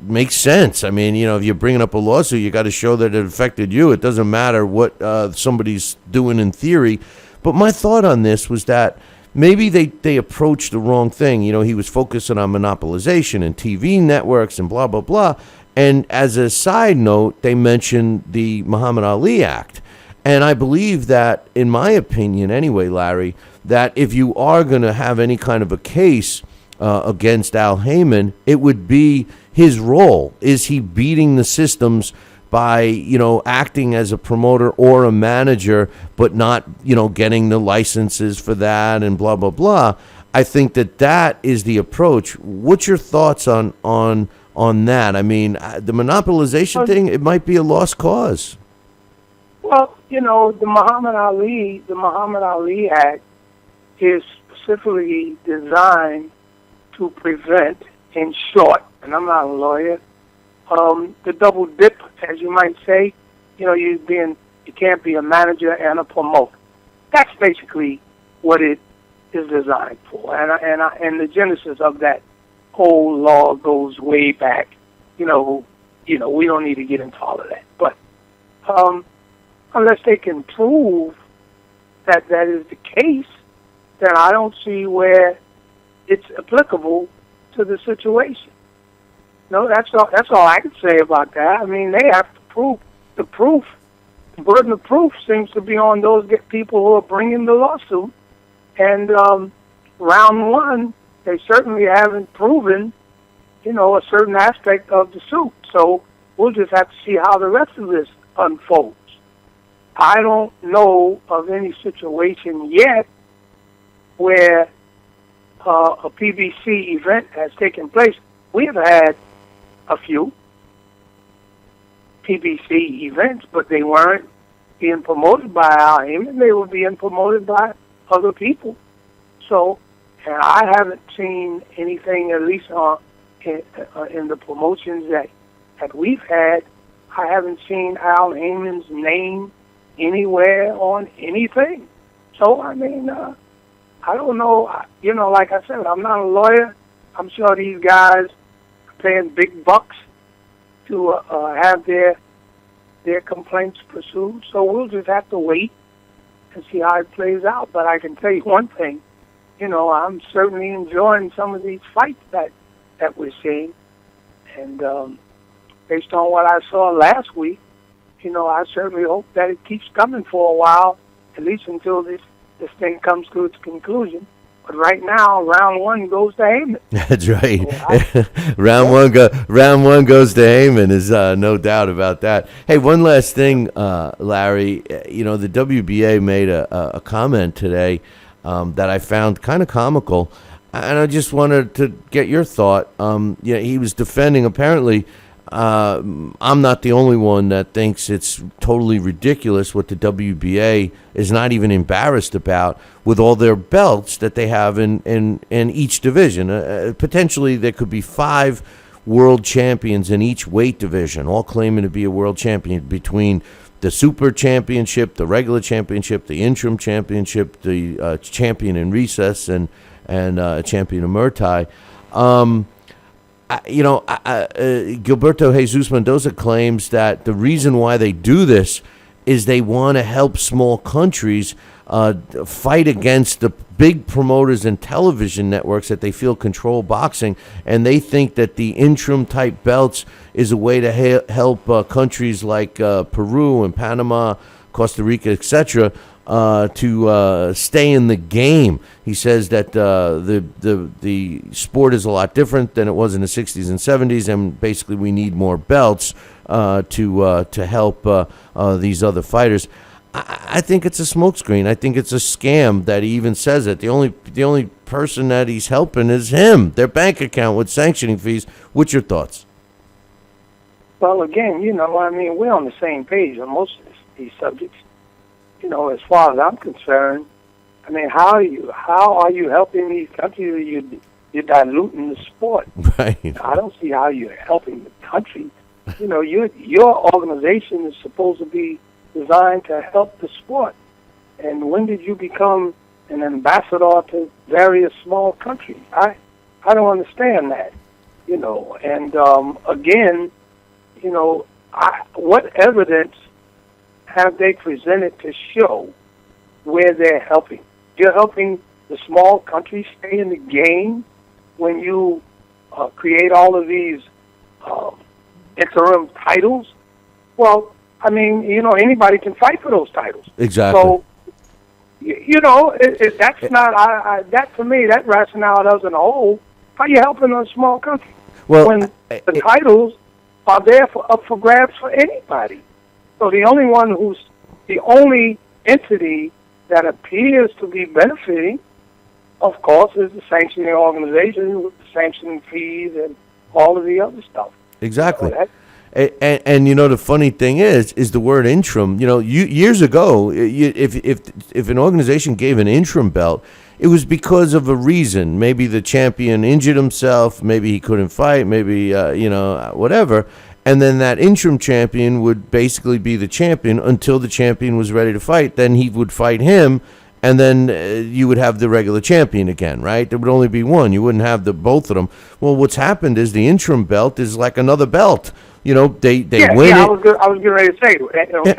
makes sense. I mean, you know, if you're bringing up a lawsuit, you got to show that it affected you. It doesn't matter what somebody's doing in theory. But my thought on this was that maybe they approached the wrong thing. You know, he was focusing on monopolization and TV networks and blah, blah, blah. And as a side note, they mentioned the Muhammad Ali Act. And I believe that, in my opinion anyway, Larry, that if you are going to have any kind of a case against Al Haymon, it would be his role. Is he beating the systems by, you know, acting as a promoter or a manager, but not, you know, getting the licenses for that and blah, blah, blah? I think that is the approach. What's your thoughts on that? I mean, the monopolization thing, it might be a lost cause. Well, you know, the Muhammad Ali Act is specifically designed to prevent, in short, and I'm not a lawyer, the double dip, as you might say. You know, you can't be a manager and a promoter. That's basically what it is designed for. And the genesis of that whole law goes way back. You know, we don't need to get into all of that. But unless they can prove that that is the case, then I don't see where it's applicable to the situation. No, that's all I can say about that. I mean, they have to prove the proof. The burden of proof seems to be on those people who are bringing the lawsuit. And round one, they certainly haven't proven, you know, a certain aspect of the suit. So we'll just have to see how the rest of this unfolds. I don't know of any situation yet where a PBC event has taken place. We have had a few PBC events, but they weren't being promoted by Al Haymon. They were being promoted by other people. So, and I haven't seen anything, at least in the promotions that we've had, I haven't seen Al Haymon's name anywhere on anything. So, I mean, I don't know. You know, like I said, I'm not a lawyer. I'm sure these guys are paying big bucks to have their their complaints pursued. So we'll just have to wait and see how it plays out. But I can tell you one thing, I'm certainly enjoying some of these fights that we're seeing. And based on what I saw last week, I certainly hope that it keeps coming for a while, at least until this thing comes to its conclusion. But right now, round one goes to Haymon. That's right. Round one goes to Haymon. Is no doubt about that. Hey, one last thing, Larry. The WBA made a comment today that I found kind of comical, and I just wanted to get your thought. He was defending apparently. I'm not the only one that thinks it's totally ridiculous what the WBA is not even embarrassed about with all their belts that they have in each division. Potentially there could be 5 world champions in each weight division, all claiming to be a world champion between the super championship, the regular championship, the interim championship, the champion in recess, and champion of Muay Thai. Gilberto Jesus Mendoza claims that the reason why they do this is they want to help small countries fight against the big promoters and television networks that they feel control boxing, and they think that the interim type belts is a way to help countries like Peru and Panama, Costa Rica, etc., to stay in the game. He says that the sport is a lot different than it was in the 60s and 70s, and basically we need more belts to help these other fighters. I think it's a smokescreen. I think it's a scam that he even says it. The only person that he's helping is him, their bank account with sanctioning fees. What's your thoughts? Well, again, we're on the same page on most of these subjects. As far as I'm concerned, how are you helping these countries? You're diluting the sport. Right. I don't see how you're helping the country. Your organization is supposed to be designed to help the sport. And when did you become an ambassador to various small countries? I don't understand that. And again, what evidence have they presented to show where they're helping? You're helping the small countries stay in the game when you create all of these interim titles. Well, anybody can fight for those titles. Exactly. So, that's not, that to me, that rationale doesn't hold. How are you helping a small country? Well, when the titles are there up for grabs for anybody. So the only entity that appears to be benefiting, of course, is the sanctioning organization with the sanctioning fees and all of the other stuff. Exactly. And the funny thing is the word interim. Years ago, if an organization gave an interim belt, it was because of a reason. Maybe the champion injured himself, maybe he couldn't fight, maybe whatever. And then that interim champion would basically be the champion until the champion was ready to fight. Then he would fight him, and then you would have the regular champion again, right? There would only be one. You wouldn't have both of them. Well, what's happened is the interim belt is like another belt. They win it. I was getting ready to say,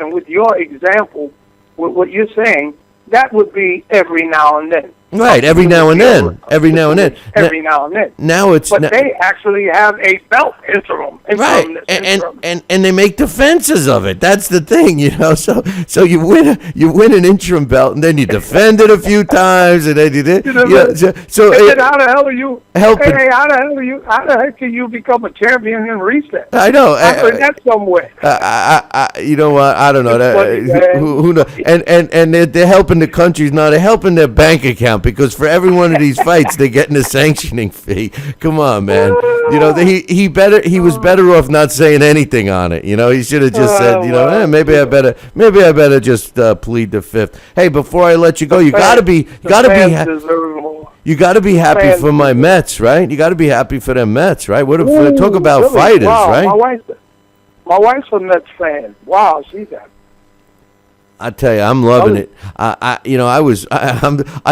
and with your example, with what you're saying, that would be every now and then. Right, every now and then. Now it's... But they actually have a belt interim. Right, and they make defenses of it. That's the thing, So you win an interim belt, and then you defend it a few times, and then you did. How the hell are you? How the heck can you become a champion in recess? I know. I heard that somewhere. You know what? I don't know. Who knows? And they're helping the countries now. They're helping their bank account, because for every one of these fights, they're getting a sanctioning fee. Come on, man. He was better off not saying anything on it. He should have just said, maybe I better just plead the fifth. Hey, before I let you go, you gotta be happy for my Mets, right? You gotta be happy for them Mets, right? Talk about really? Fighters, wow, right? My wife's a Mets fan. Wow, she's happy. I tell you, I'm loving it. I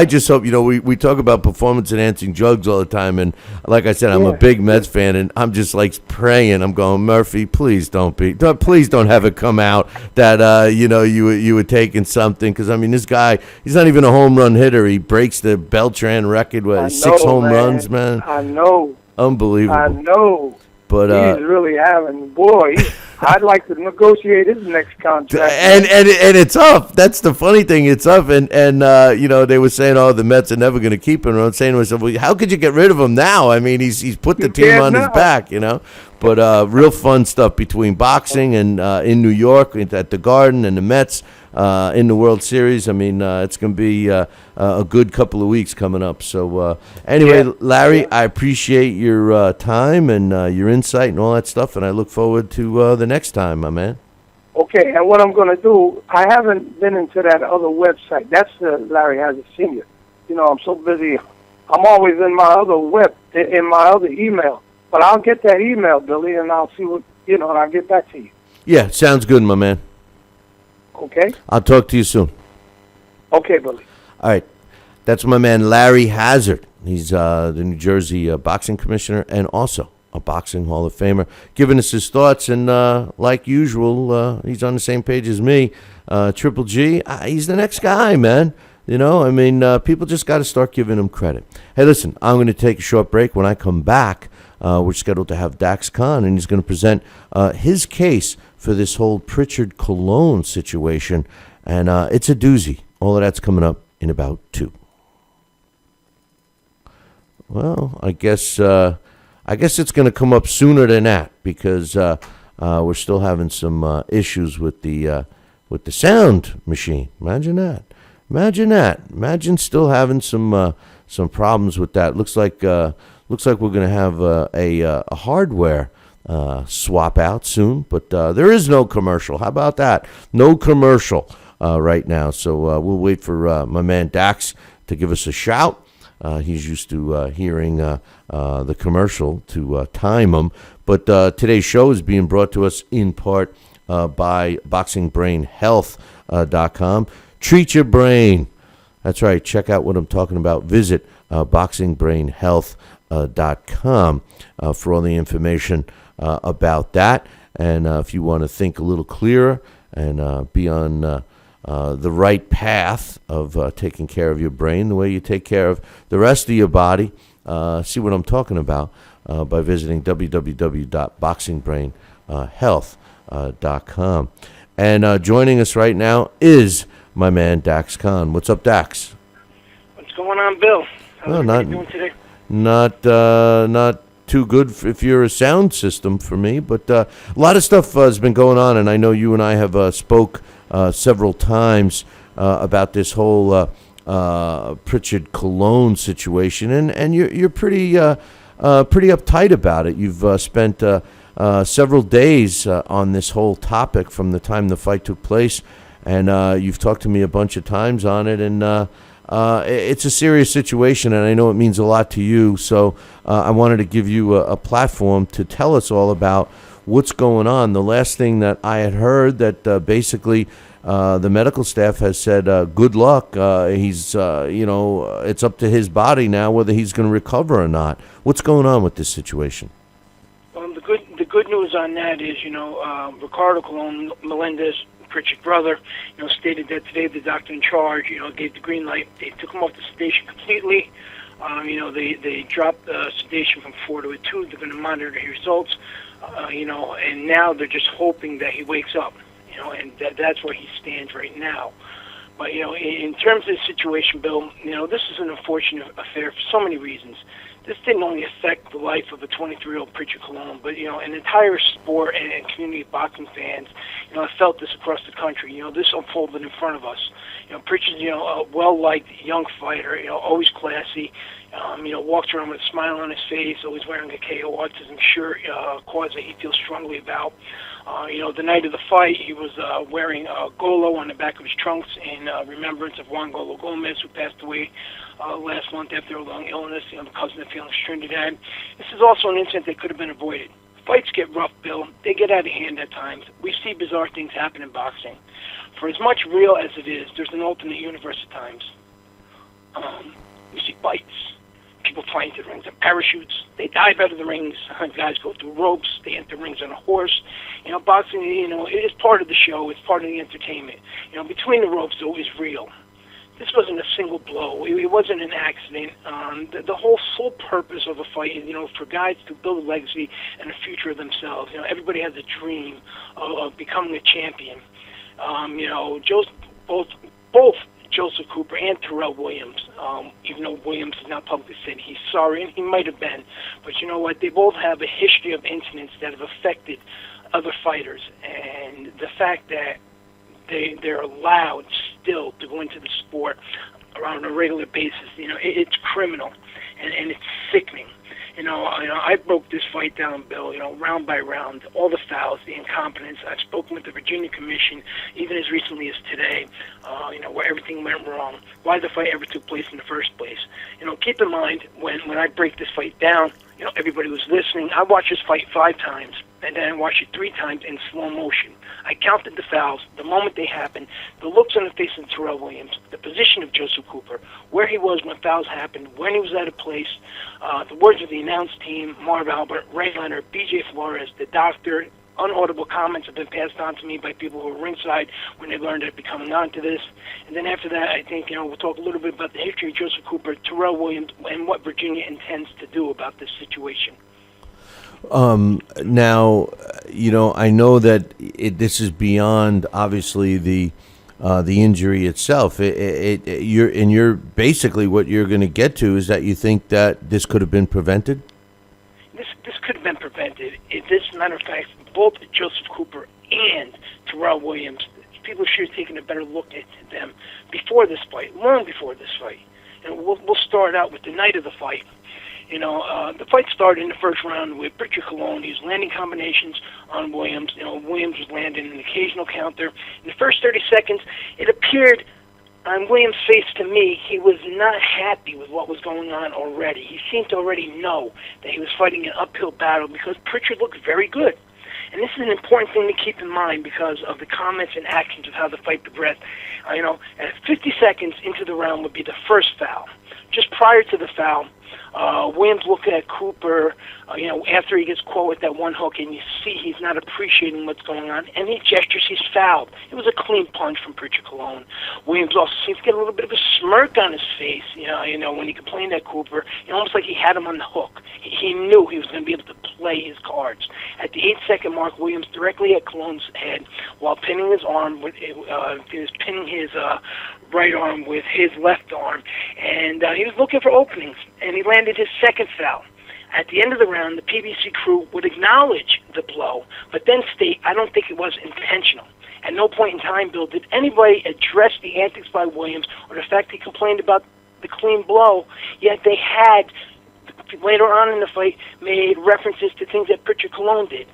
just hope, we talk about performance enhancing drugs all the time, and like I said, I'm a big Mets fan, and I'm just like praying. I'm going, Murphy, please don't have it come out that you were taking something, because I mean, this guy, he's not even a home run hitter. He breaks the Beltran record with 6 home runs, man. I know. Unbelievable. I know. But he's really having, I'd like to negotiate his next contract. And it's up. That's the funny thing. It's up. And they were saying, the Mets are never going to keep him. And I'm saying to myself, well, how could you get rid of him now? I mean, he's put the team on his back, But real fun stuff between boxing and in New York at the Garden and the Mets in the World Series. I mean, it's going to be a good couple of weeks coming up. So anyway, Larry, I appreciate your time and your insight and all that stuff, and I look forward to the next time, my man. Okay, and what I'm going to do, I haven't been into that other website. That's Larry Hazard Sr. I'm so busy. I'm always in my other in my other email. But I'll get that email, Billy, and I'll see what, and I'll get back to you. Yeah, sounds good, my man. Okay? I'll talk to you soon. Okay, Billy. All right. That's my man, Larry Hazard. He's the New Jersey boxing commissioner and also a boxing Hall of Famer, giving us his thoughts. And like usual, he's on the same page as me. Triple G, he's the next guy, man. People just got to start giving him credit. Hey, listen, I'm going to take a short break. When I come back, we're scheduled to have Dax Khan, and he's going to present his case for this whole Pritchard Colon situation. And it's a doozy. All of that's coming up in about 2. Well, I guess it's going to come up sooner than that, because we're still having some issues with the sound machine. Imagine that. Imagine still having some problems with that. Looks like we're going to have a hardware swap out soon, but there is no commercial. How about that? No commercial right now. So we'll wait for my man Dax to give us a shout. He's used to hearing the commercial to time him. But today's show is being brought to us in part by BoxingBrainHealth.com. Treat your brain. That's right. Check out what I'm talking about. Visit BoxingBrainHealth.com for all the information about that. And if you want to think a little clearer and be on the right path of taking care of your brain the way you take care of the rest of your body, see what I'm talking about by visiting www.boxingbrainhealth.com. And joining us right now is my man Dax Khan. What's up, Dax? What's going on, Bill? How's everybody doing today? Not too good if you're a sound system for me, but a lot of stuff has been going on, and I know you and I have spoke several times about this whole Pritchard Colon situation, and you're pretty uptight about it. You've spent several days on this whole topic from the time the fight took place. And you've talked to me a bunch of times on it, and it's a serious situation, and I know it means a lot to you. So I wanted to give you a platform to tell us all about what's going on. The last thing that I had heard that basically the medical staff has said, good luck. He's, it's up to his body now whether he's going to recover or not. What's going on with this situation? The good news on that is, Ricardo Colon Melendez, Pritchard's brother, stated that today the doctor in charge, gave the green light. They took him off the sedation completely. They dropped the sedation from 4 to a 2. They're going to monitor his results, and now they're just hoping that he wakes up, and that's where he stands right now. But, in terms of the situation, Bill, this is an unfortunate affair for so many reasons. This didn't only affect the life of a 23-year-old Pritchard Colon, but, an entire sport and community of boxing fans, I felt this across the country. This unfolded in front of us. Pritchard's, a well-liked young fighter, always classy, walks around with a smile on his face, always wearing a KO autism shirt, cause that he feels strongly about. The night of the fight, he was wearing a Golo on the back of his trunks in remembrance of Juan Golo Gomez, who passed away last month after a long illness, the cousin of Felix Trinidad. This is also an incident that could have been avoided. fights get rough, Bill. They get out of hand at times. We see bizarre things happen in boxing. For as much real as it is, there's an alternate universe at times. We see fights. People fly into the rings on parachutes. They dive out of the rings. Guys go through ropes. They enter rings on a horse. Boxing, it is part of the show. It's part of the entertainment. Between the ropes, though, is real. This wasn't a single blow. It wasn't an accident. The whole sole purpose of a fight is, for guys to build a legacy and a future of themselves. Everybody has a dream of becoming a champion. Both Joseph Cooper and Terrell Williams, even though Williams has not publicly said he's sorry, and he might have been, but you know what? They both have a history of incidents that have affected other fighters, and the fact that they're allowed still to go into the sport on a regular basis, it's criminal, and it's sickening. I broke this fight down, Bill, round by round, all the fouls, the incompetence. I've spoken with the Virginia Commission, even as recently as today, where everything went wrong, why the fight ever took place in the first place. Keep in mind, when I break this fight down, everybody was listening. I watched this fight 5 times, and then I watched it 3 times in slow motion. I counted the fouls, the moment they happened, the looks on the face of Terrell Williams, the position of Joseph Cooper, where he was when fouls happened, when he was out of place, the words of the announce team, Marv Albert, Ray Leonard, B.J. Flores, the doctor. Unaudible comments have been passed on to me by people who were ringside when they learned I'd be coming on to this. And then after that, I think, we'll talk a little bit about the history of Joseph Cooper, Terrell Williams, and what Virginia intends to do about this situation. Now, I know that this is beyond obviously the injury itself. You're basically what you're going to get to is that you think that this could have been prevented. This could have been prevented. As a matter of fact, both Joseph Cooper and Terrell Williams, people should have taken a better look at them before this fight, long before this fight. And we'll start out with the night of the fight. The fight started in the first round with Pritchard Colon. He was landing combinations on Williams. Williams was landing an occasional counter. In the first 30 seconds, it appeared on Williams' face to me, he was not happy with what was going on already. He seemed to already know that he was fighting an uphill battle because Pritchard looked very good. And this is an important thing to keep in mind because of the comments and actions of how the fight progressed. At 50 seconds into the round would be the first foul. Just prior to the foul, Williams looked at Cooper, after he gets caught with that one hook, and you see he's not appreciating what's going on, and he gestures he's fouled. It was a clean punch from Pritchard Colon. Williams also seems to get a little bit of a smirk on his face, when he complained at Cooper, almost like he had him on the hook. He knew he was going to be able to play his cards. At the 8-second mark, Williams directly at Colon's head while pinning his arm he was pinning his right arm with his left arm, and he was looking for openings, and he landed his second foul. At the end of the round, the PBC crew would acknowledge the blow, but then state, I don't think it was intentional. At no point in time, Bill, did anybody address the antics by Williams or the fact he complained about the clean blow, yet they had, later on in the fight, made references to things that Pritchard Colon did.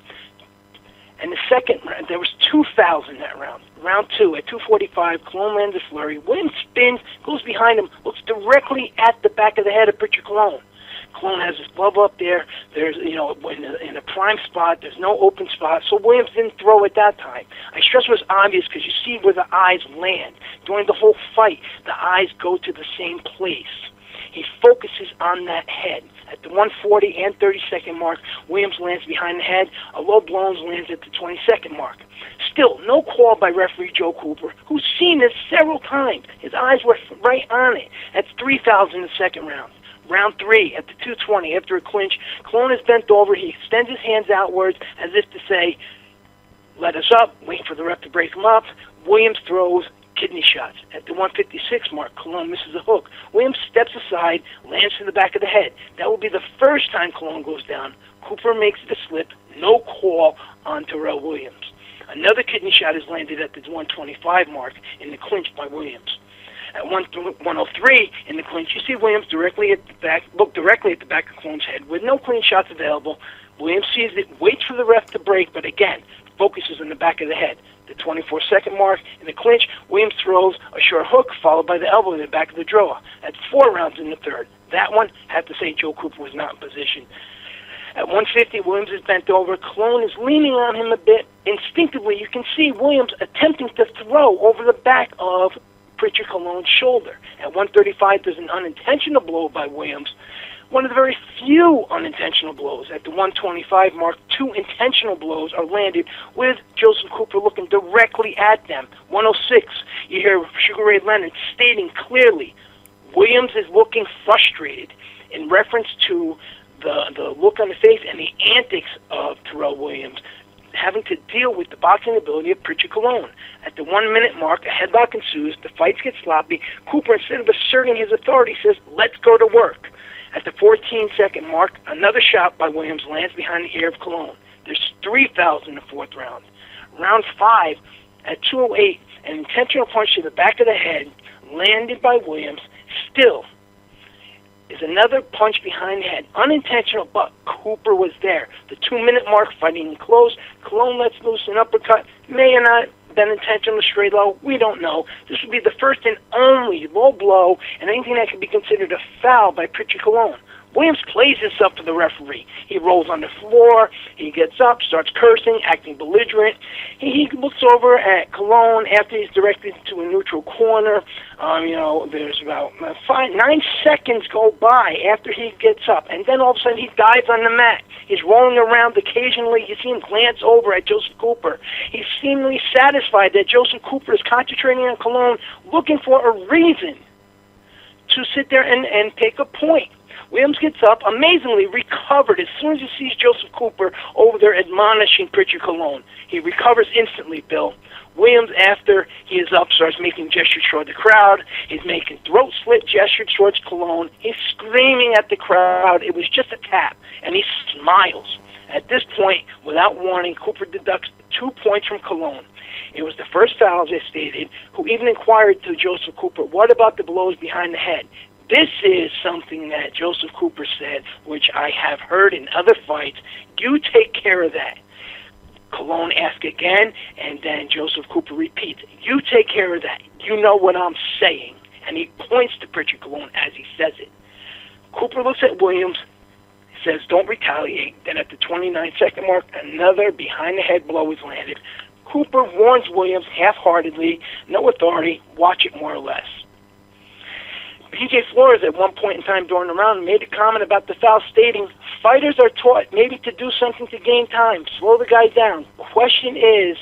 And the second round, there was 2 fouls in that round. Round 2, at 2:45, Colon lands a flurry. Williams spins, goes behind him, looks directly at the back of the head of Pritchard Colon. Colon has his glove up there. There's, in a prime spot. There's no open spot. So Williams didn't throw at that time. I stress it was obvious because you see where the eyes land. During the whole fight, the eyes go to the same place. He focuses on that head. At the 1:40 and 30-second mark, Williams lands behind the head. A low blows lands at the 20-second mark. Still, no call by referee Joe Cooper, who's seen this several times. His eyes were right on it. That's 3 fouls in the second round. Round 3, at the 2:20, after a clinch, Colon is bent over. He extends his hands outwards as if to say, let us up, wait for the ref to break him up. Williams throws kidney shots. At the 1:56 mark, Colon misses a hook. Williams steps aside, lands to the back of the head. That will be the first time Colon goes down. Cooper makes the slip. No call on Terrell Williams. Another kidney shot is landed at the 1:25 mark in the clinch by Williams. At 1:03 in the clinch, you see Williams look directly at the back of Colon's head with no clean shots available. Williams sees it, waits for the ref to break, but again, focuses on the back of the head. The 24-second mark in the clinch, Williams throws a short hook followed by the elbow in the back of the drawer. That's 4 rounds in the third. That one, I have to say, Joe Cooper was not in position. At 150, Williams is bent over. Colon is leaning on him a bit. Instinctively, you can see Williams attempting to throw over the back of Pritchard Colon's shoulder. At 135, there's an unintentional blow by Williams. One of the very few unintentional blows. At the 125 mark, 2 intentional blows are landed with Joseph Cooper looking directly at them. 106, you hear Sugar Ray Leonard stating clearly, Williams is looking frustrated in reference to the look on the face and the antics of Terrell Williams having to deal with the boxing ability of Pritchard Colon. At the 1 minute mark, a headlock ensues, the fights get sloppy. Cooper, instead of asserting his authority, says, let's go to work. At the 14-second mark, another shot by Williams lands behind the ear of Colon. There's 3 fouls in the 4th round. Round 5, at 2:08, an intentional punch to the back of the head landed by Williams. Still is another punch behind the head. Unintentional, but Cooper was there. The 2 minute mark, fighting close. Colon lets loose an uppercut. May or not been intentional, straight low. We don't know. This would be the first and only low blow and anything that could be considered a foul by Pritchard Colon. Williams plays this up to the referee. He rolls on the floor. He gets up, starts cursing, acting belligerent. He looks over at Colon after he's directed to a neutral corner. There's about 9 seconds go by after he gets up, and then all of a sudden he dives on the mat. He's rolling around occasionally. You see him glance over at Joseph Cooper. He's seemingly satisfied that Joseph Cooper is concentrating on Colon, looking for a reason to sit there and take a point. Williams gets up, amazingly recovered as soon as he sees Joseph Cooper over there admonishing Pritchard Colon. He recovers instantly, Bill. Williams, after he is up, starts making gestures toward the crowd. He's making throat-slit gestures towards Colon. He's screaming at the crowd. It was just a tap, and he smiles. At this point, without warning, Cooper deducts 2 points from Colon. It was the first foul, as I stated, who even inquired to Joseph Cooper, what about the blows behind the head? This is something that Joseph Cooper said, which I have heard in other fights. You take care of that. Colon asks again, and then Joseph Cooper repeats, you take care of that. You know what I'm saying. And he points to Pritchard Colon as he says it. Cooper looks at Williams, says, don't retaliate. Then at the 29-second mark, another behind-the-head blow is landed. Cooper warns Williams half-heartedly, no authority, watch it more or less. P.J. Flores, at one point in time during the round, made a comment about the foul, stating, fighters are taught maybe to do something to gain time, slow the guy down. Question is,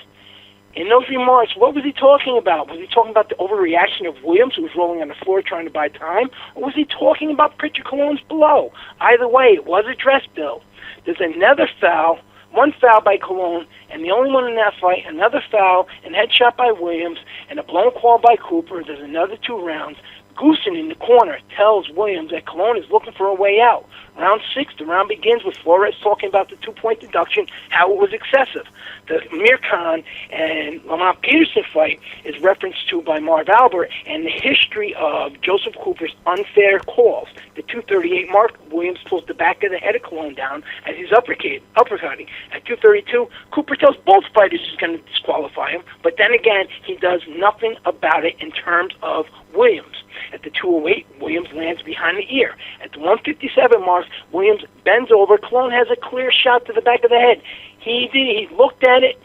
in those remarks, what was he talking about? Was he talking about the overreaction of Williams, who was rolling on the floor trying to buy time? Or was he talking about Pritchard Colon's blow? Either way, it was addressed, Bill. There's another foul, one foul by Colon, and the only one in that fight, another foul, and headshot by Williams, and a blown call by Cooper. There's another 2 rounds. Goosen in the corner tells Williams that Colon is looking for a way out. Round 6, the round begins with Flores talking about the 2-point deduction, how it was excessive. The Amir Khan and Lamont Peterson fight is referenced to by Marv Albert, and the history of Joseph Cooper's unfair calls. The 238 mark, Williams pulls the back of the head of Colon down as he's uppercutting. At 232, Cooper tells both fighters he's going to disqualify him, but then again, he does nothing about it in terms of Williams. At the 208, Williams lands behind the ear. At the 157 mark, Williams bends over. Colon has a clear shot to the back of the head. He looked at it,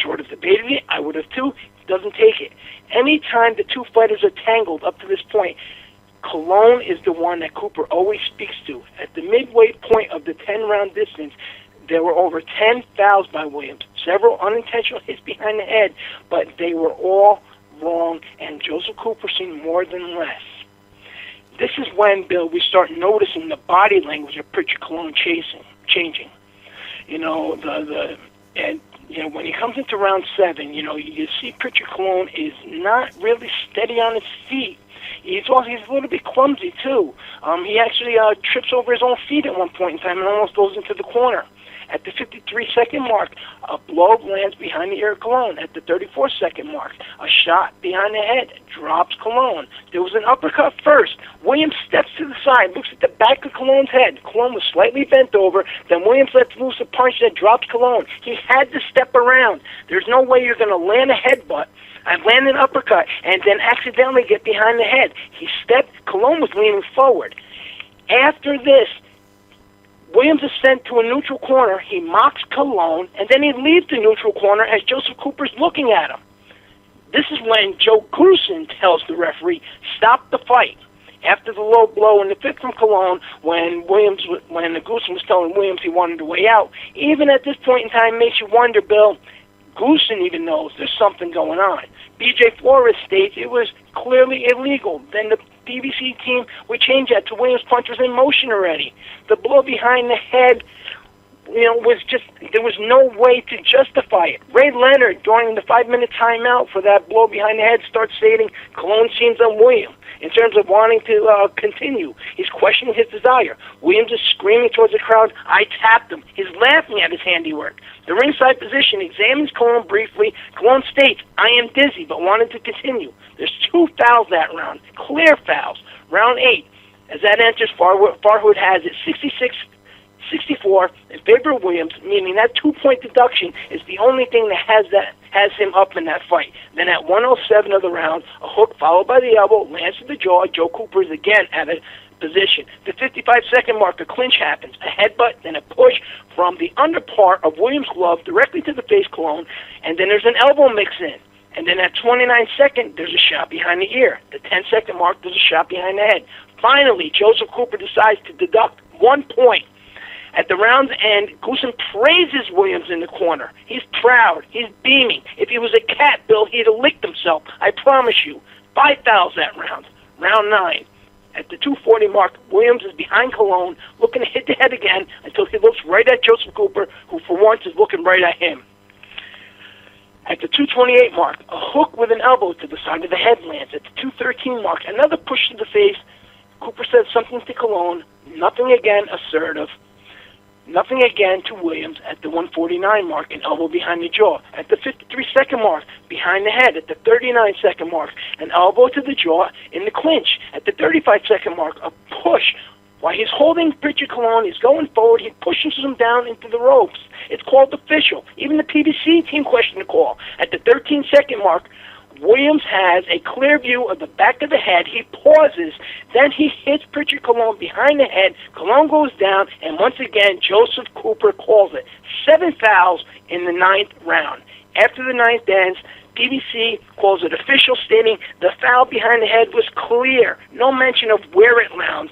sort of debated it. I would have too. Doesn't take it. Anytime the 2 fighters are tangled up to this point, Colon is the one that Cooper always speaks to. At the midway point of the 10-round distance, there were over 10 fouls by Williams, several unintentional hits behind the head, but they were all wrong, and Joseph Cooper seen more than less. This is when, Bill, we start noticing the body language of Pritchard Colon changing. When he comes into round 7, you see Pritchard Colon is not really steady on his feet. He's a little bit clumsy too. He actually trips over his own feet at one point in time and almost goes into the corner. At the 53-second mark, a blow lands behind the ear of Colon. At the 34-second mark, a shot behind the head drops Colon. There was an uppercut first. Williams steps to the side, looks at the back of Colon's head. Colon was slightly bent over. Then Williams lets loose a punch that drops Colon. He had to step around. There's no way you're going to land a headbutt and land an uppercut and then accidentally get behind the head. He stepped. Colon was leaning forward. After this, Williams is sent to a neutral corner. He mocks Colon, and then he leaves the neutral corner as Joseph Cooper's looking at him. This is when Joe Goosen tells the referee, stop the fight. After the low blow and the fifth from Colon, when the Goosen was telling Williams he wanted to weigh out, even at this point in time, makes you wonder, Bill, Goosen even knows there's something going on. B.J. Flores states it was clearly illegal. Then the PBC team would change that to Williams' punch was in motion already. The blow behind the head, was just, there was no way to justify it. Ray Leonard, during the 5-minute timeout for that blow behind the head, starts stating Colon seems on Williams in terms of wanting to continue. He's questioning his desire. Williams is screaming towards the crowd, I tapped him. He's laughing at his handiwork. The ringside physician examines Colon briefly. Colon states, I am dizzy, but wanted to continue. There's 2 fouls that round, clear fouls. Round 8, as that enters, Farhood has it 66-64 in favor of Williams, meaning that 2-point deduction is the only thing that has him up in that fight. Then at 107 of the round, a hook followed by the elbow lands to the jaw. Joe Cooper is again at a position. The 55-second mark, a clinch happens, a headbutt, then a push from the under part of Williams' glove directly to the face Colon, and then there's an elbow mix in. And then at 29-second, there's a shot behind the ear. The 10-second mark, there's a shot behind the head. Finally, Joseph Cooper decides to deduct 1 point. At the round's end, Goosen praises Williams in the corner. He's proud. He's beaming. If he was a cat, Bill, he'd have licked himself. I promise you. 5 fouls that round. Round 9. At the 2:40 mark, Williams is behind Colon, looking to hit the head again until he looks right at Joseph Cooper, who for once is looking right at him. At the 2:28 mark, a hook with an elbow to the side of the head lands. At the 2:13 mark, another push to the face. Cooper says something to Colon. Nothing again assertive. Nothing again to Williams. At the 1:49 mark, an elbow behind the jaw. At the 53-second mark, behind the head. At the 39-second mark, an elbow to the jaw in the clinch. At the 35-second mark, a push. While he's holding Pritchard Colon, he's going forward. He pushes him down into the ropes. It's called official. Even the PBC team questioned the call. At the 13-second mark, Williams has a clear view of the back of the head. He pauses. Then he hits Pritchard Colon behind the head. Colon goes down, and once again, Joseph Cooper calls it. 7 fouls in the 9th round. After the 9th ends, PBC calls it official, stating the foul behind the head was clear. No mention of where it lands.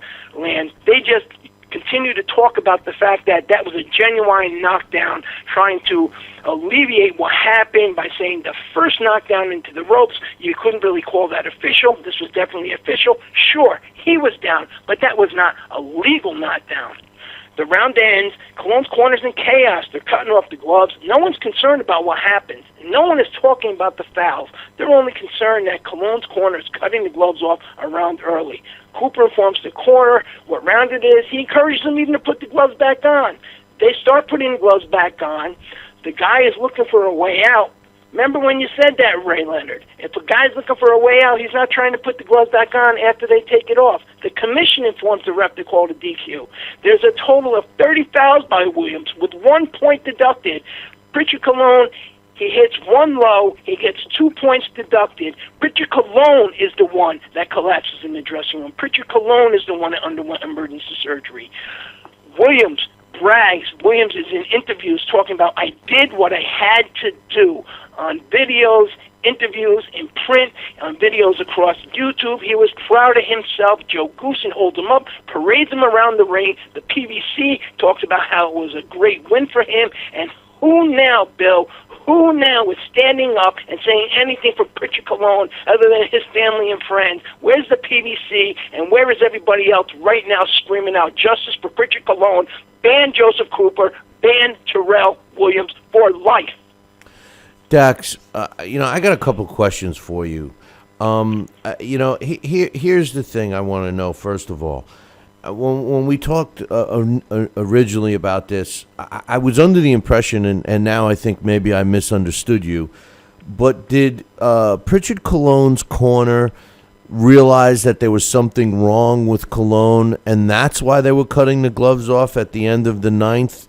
They just continue to talk about the fact that that was a genuine knockdown, trying to alleviate what happened by saying the first knockdown into the ropes, you couldn't really call that official. This was definitely official. Sure, he was down, but that was not a legal knockdown. The round ends. Colon's corner's in chaos. They're cutting off the gloves. No one's concerned about what happens. No one is talking about the fouls. They're only concerned that Colon's corner is cutting the gloves off a round early. Cooper informs the corner what round it is. He encourages them even to put the gloves back on. They start putting the gloves back on. The guy is looking for a way out. Remember when you said that, Ray Leonard? If a guy's looking for a way out, he's not trying to put the gloves back on after they take it off. The commission informs the ref to call the DQ. There's a total of 30 fouls by Williams with 1 point deducted. Pritchard Colon, he hits one low, he gets 2 points deducted. Pritchard Colon is the one that collapses in the dressing room. Pritchard Colon is the one that underwent emergency surgery. Williams brags. Williams is in interviews talking about, I did what I had to do. On videos, interviews, in print, on videos across YouTube, he was proud of himself. Joe Goosen holds him up, parades him around the ring. The PBC talks about how it was a great win for him. And who now, Bill, who now is standing up and saying anything for Pritchard Colon other than his family and friends? Where's the PBC and where is everybody else right now screaming out justice for Pritchard Colon? Ban Joseph Cooper, ban Terrell Williams for life. Dax, I got a couple questions for you. Here's the thing I want to know, first of all. When we talked originally about this, I was under the impression, and now I think maybe I misunderstood you, but did Pritchard Colon's corner realize that there was something wrong with Colon, and that's why they were cutting the gloves off at the end of the 9th?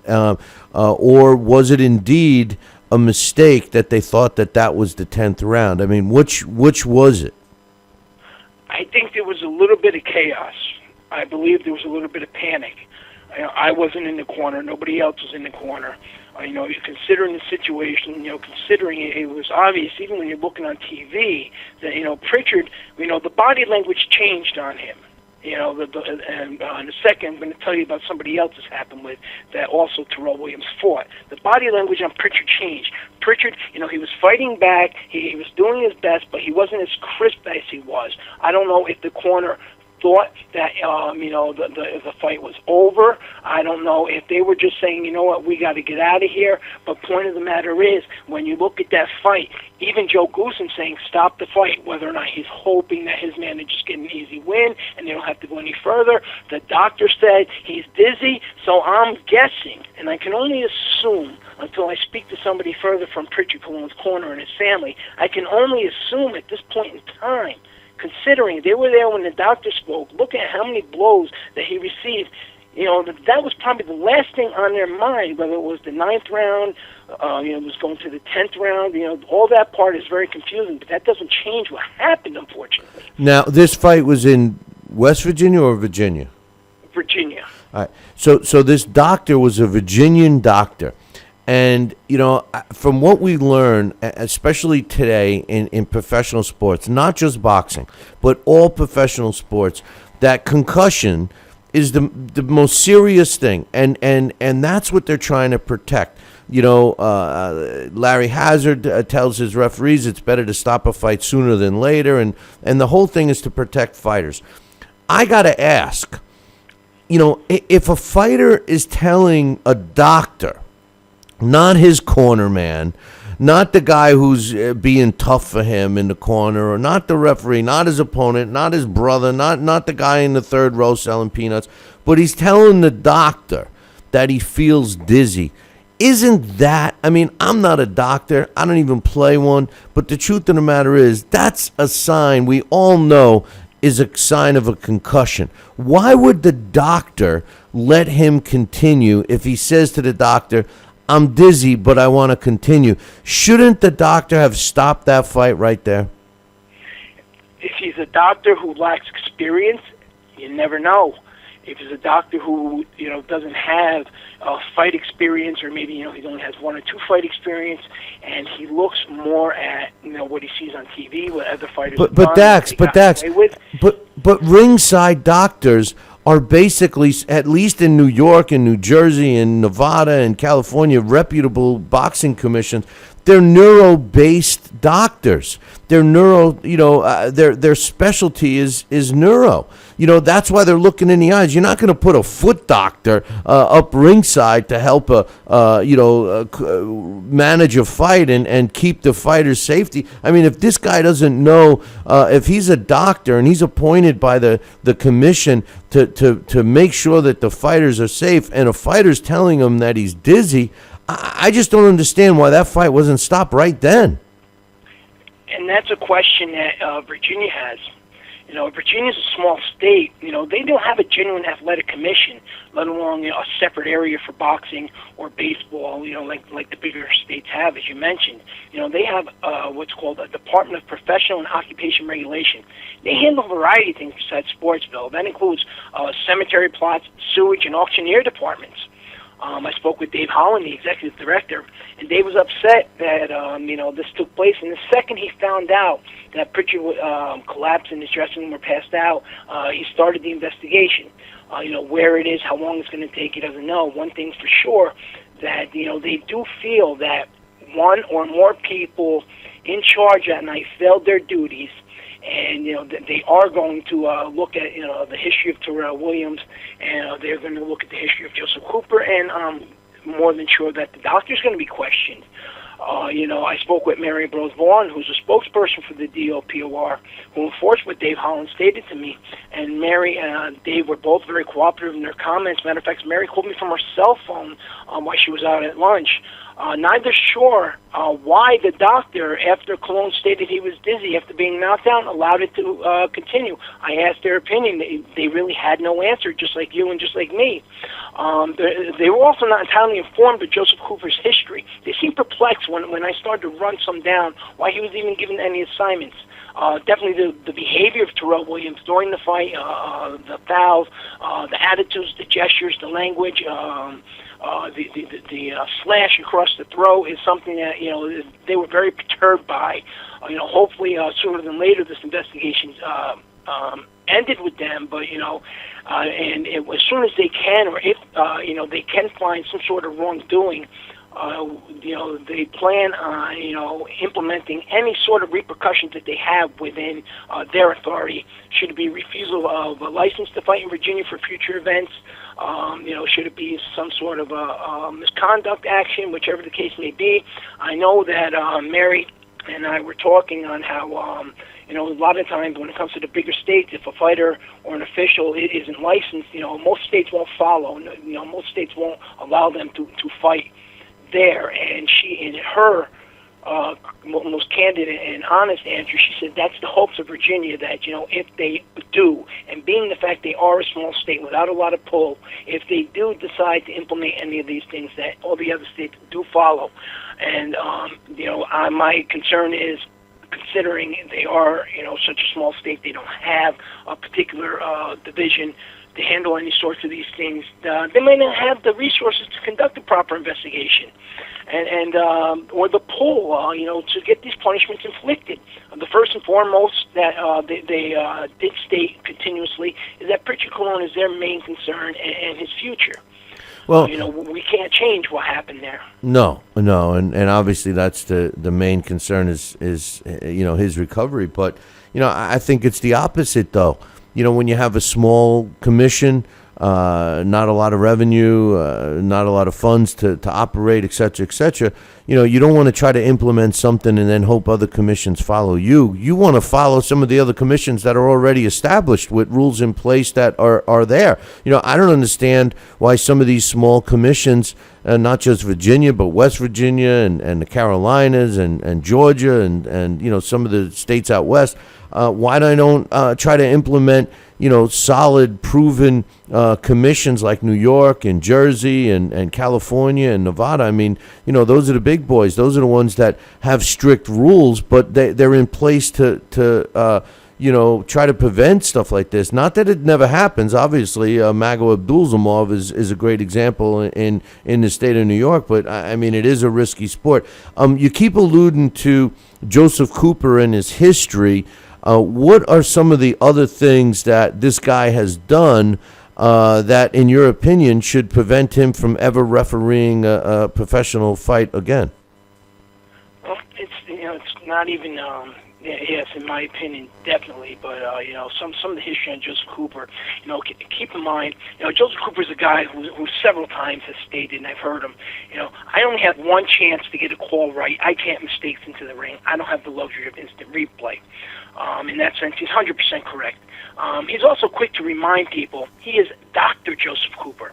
Or was it indeed a mistake that they thought that was the 10th round? I mean, which was it? I think there was a little bit of chaos. I believe there was a little bit of panic. I wasn't in the corner. Nobody else was in the corner. Considering the situation, considering it was obvious, even when you're looking on TV, that, Pritchard, the body language changed on him. And in a second, I'm going to tell you about somebody else that's happened with that also Terrell Williams fought. The body language on Pritchard changed. Pritchard, he was fighting back. He was doing his best, but he wasn't as crisp as he was. I don't know if the corner thought that the fight was over. I don't know if they were just saying, you know what, we got to get out of here. But point of the matter is, when you look at that fight, even Joe Goosen saying stop the fight, whether or not he's hoping that his man is just getting an easy win and they don't have to go any further. The doctor said he's dizzy, so I'm guessing, and I can only assume until I speak to somebody further from Pritchard Colon's corner and his family, I can only assume at this point in time, considering they were there when the doctor spoke, look at how many blows that he received. That was probably the last thing on their mind, whether it was the 9th round, it was going to the 10th round. All that part is very confusing, but that doesn't change what happened, unfortunately. Now, this fight was in West Virginia or Virginia? Virginia. All right. So this doctor was a Virginian doctor. And, from what we learn, especially today in professional sports, not just boxing, but all professional sports, that concussion is the most serious thing. And that's what they're trying to protect. Larry Hazard tells his referees it's better to stop a fight sooner than later. And the whole thing is to protect fighters. I got to ask, if a fighter is telling a doctor, not his corner man, not the guy who's being tough for him in the corner, or not the referee, not his opponent, not his brother, not the guy in the third row selling peanuts, but he's telling the doctor that he feels dizzy. Isn't that, I'm not a doctor, I don't even play one, but the truth of the matter is, that's a sign we all know is a sign of a concussion. Why would the doctor let him continue if he says to the doctor, I'm dizzy, but I want to continue? Shouldn't the doctor have stopped that fight right there? If he's a doctor who lacks experience, you never know. If he's a doctor who, doesn't have fight experience, or maybe, he only has 1 or 2 fight experience, and he looks more at, what he sees on TV, what other fighters have done, but ringside doctors are basically, at least in New York and New Jersey and Nevada and California, reputable boxing commissions, they're neuro-based doctors. They're their specialty is neuro. That's why they're looking in the eyes. You're not going to put a foot doctor up ringside to help manage a fight and keep the fighter's safety. If this guy doesn't know, if he's a doctor and he's appointed by the commission to make sure that the fighters are safe, and a fighter's telling him that he's dizzy, I just don't understand why that fight wasn't stopped right then. And that's a question that Virginia has. Virginia's a small state. They don't have a genuine athletic commission, let alone a separate area for boxing or baseball. Like the bigger states have, as you mentioned. They have what's called a Department of Professional and Occupation Regulation. They handle a variety of things besides sports, Bill. That includes cemetery plots, sewage, and auctioneer departments. I spoke with Dave Holland, the executive director, and Dave was upset that this took place. And the second he found out that Pritchard collapsed in his dressing room or passed out, he started the investigation. Where it is, how long it's going to take, he doesn't know. One thing's for sure, that they do feel that one or more people in charge that night failed their duties. And they are going to look at the history of Terrell Williams, and they're going to look at the history of Joseph Cooper, and I'm more than sure that the doctor's going to be questioned. I spoke with Mary Brose Vaughn, who's a spokesperson for the DOPOR, who enforced what Dave Holland stated to me. And Mary and Dave were both very cooperative in their comments. Matter of fact, Mary called me from her cell phone while she was out at lunch. Neither sure why the doctor, after Colon stated he was dizzy after being knocked out, allowed it to continue. I asked their opinion. They really had no answer, just like you and just like me. They were also not entirely informed of Joseph Cooper's history. They seemed perplexed when I started to run some down, why he was even given any assignments. definitely the behavior of Terrell Williams during the fight, the fouls, the attitudes, the gestures, the language, the slash across the throat is something that they were very perturbed by. Hopefully sooner than later this investigation ended with them, but and as soon as they can, or if they can find some sort of wrongdoing, they plan on implementing any sort of repercussions that they have within their authority. Should it be refusal of a license to fight in Virginia for future events? Should it be some sort of a misconduct action, whichever the case may be? I know that Mary and I were talking on how a lot of times when it comes to the bigger states, if a fighter or an official isn't licensed, most states won't follow. Most states won't allow them to fight there. And her most candid and honest answer, she said that's the hopes of Virginia, that if they do, and being the fact they are a small state without a lot of pull, if they do decide to implement any of these things, that all the other states do follow. And my concern is, considering they are such a small state, they don't have a particular division to handle any sorts of these things. They may not have the resources to conduct a proper investigation, and or the pull, to get these punishments inflicted. The first and foremost that they did state continuously is that Pritchard Colon is their main concern and his future. Well, we can't change what happened there. No, and obviously that's the main concern is his recovery. But I think it's the opposite though. When you have a small commission, not a lot of revenue, not a lot of funds to operate, et cetera, you don't want to try to implement something and then hope other commissions follow you. You want to follow some of the other commissions that are already established with rules in place that are there. I don't understand why some of these small commissions, not just Virginia, but West Virginia and the Carolinas and Georgia and some of the states out west, why they don't try to implement solid, proven commissions like New York and Jersey and California and Nevada. I mean, those are the big boys. Those are the ones that have strict rules, but they're in place to try to prevent stuff like this. Not that it never happens. Obviously, Mago Abdul-Zamov is a great example in the state of New York, but I mean, it is a risky sport. You keep alluding to Joseph Cooper and his history. What are some of the other things that this guy has done that, in your opinion, should prevent him from ever refereeing a professional fight again? Well, it's not even. Yes, in my opinion, definitely. But some of the history on Joseph Cooper. Keep in mind, Joseph Cooper is a guy who several times has stated, and I've heard him. I only have one chance to get a call right. I can't mistakes into the ring. I don't have the luxury of instant replay. In that sense, he's 100% correct. He's also quick to remind people he is Dr. Joseph Cooper.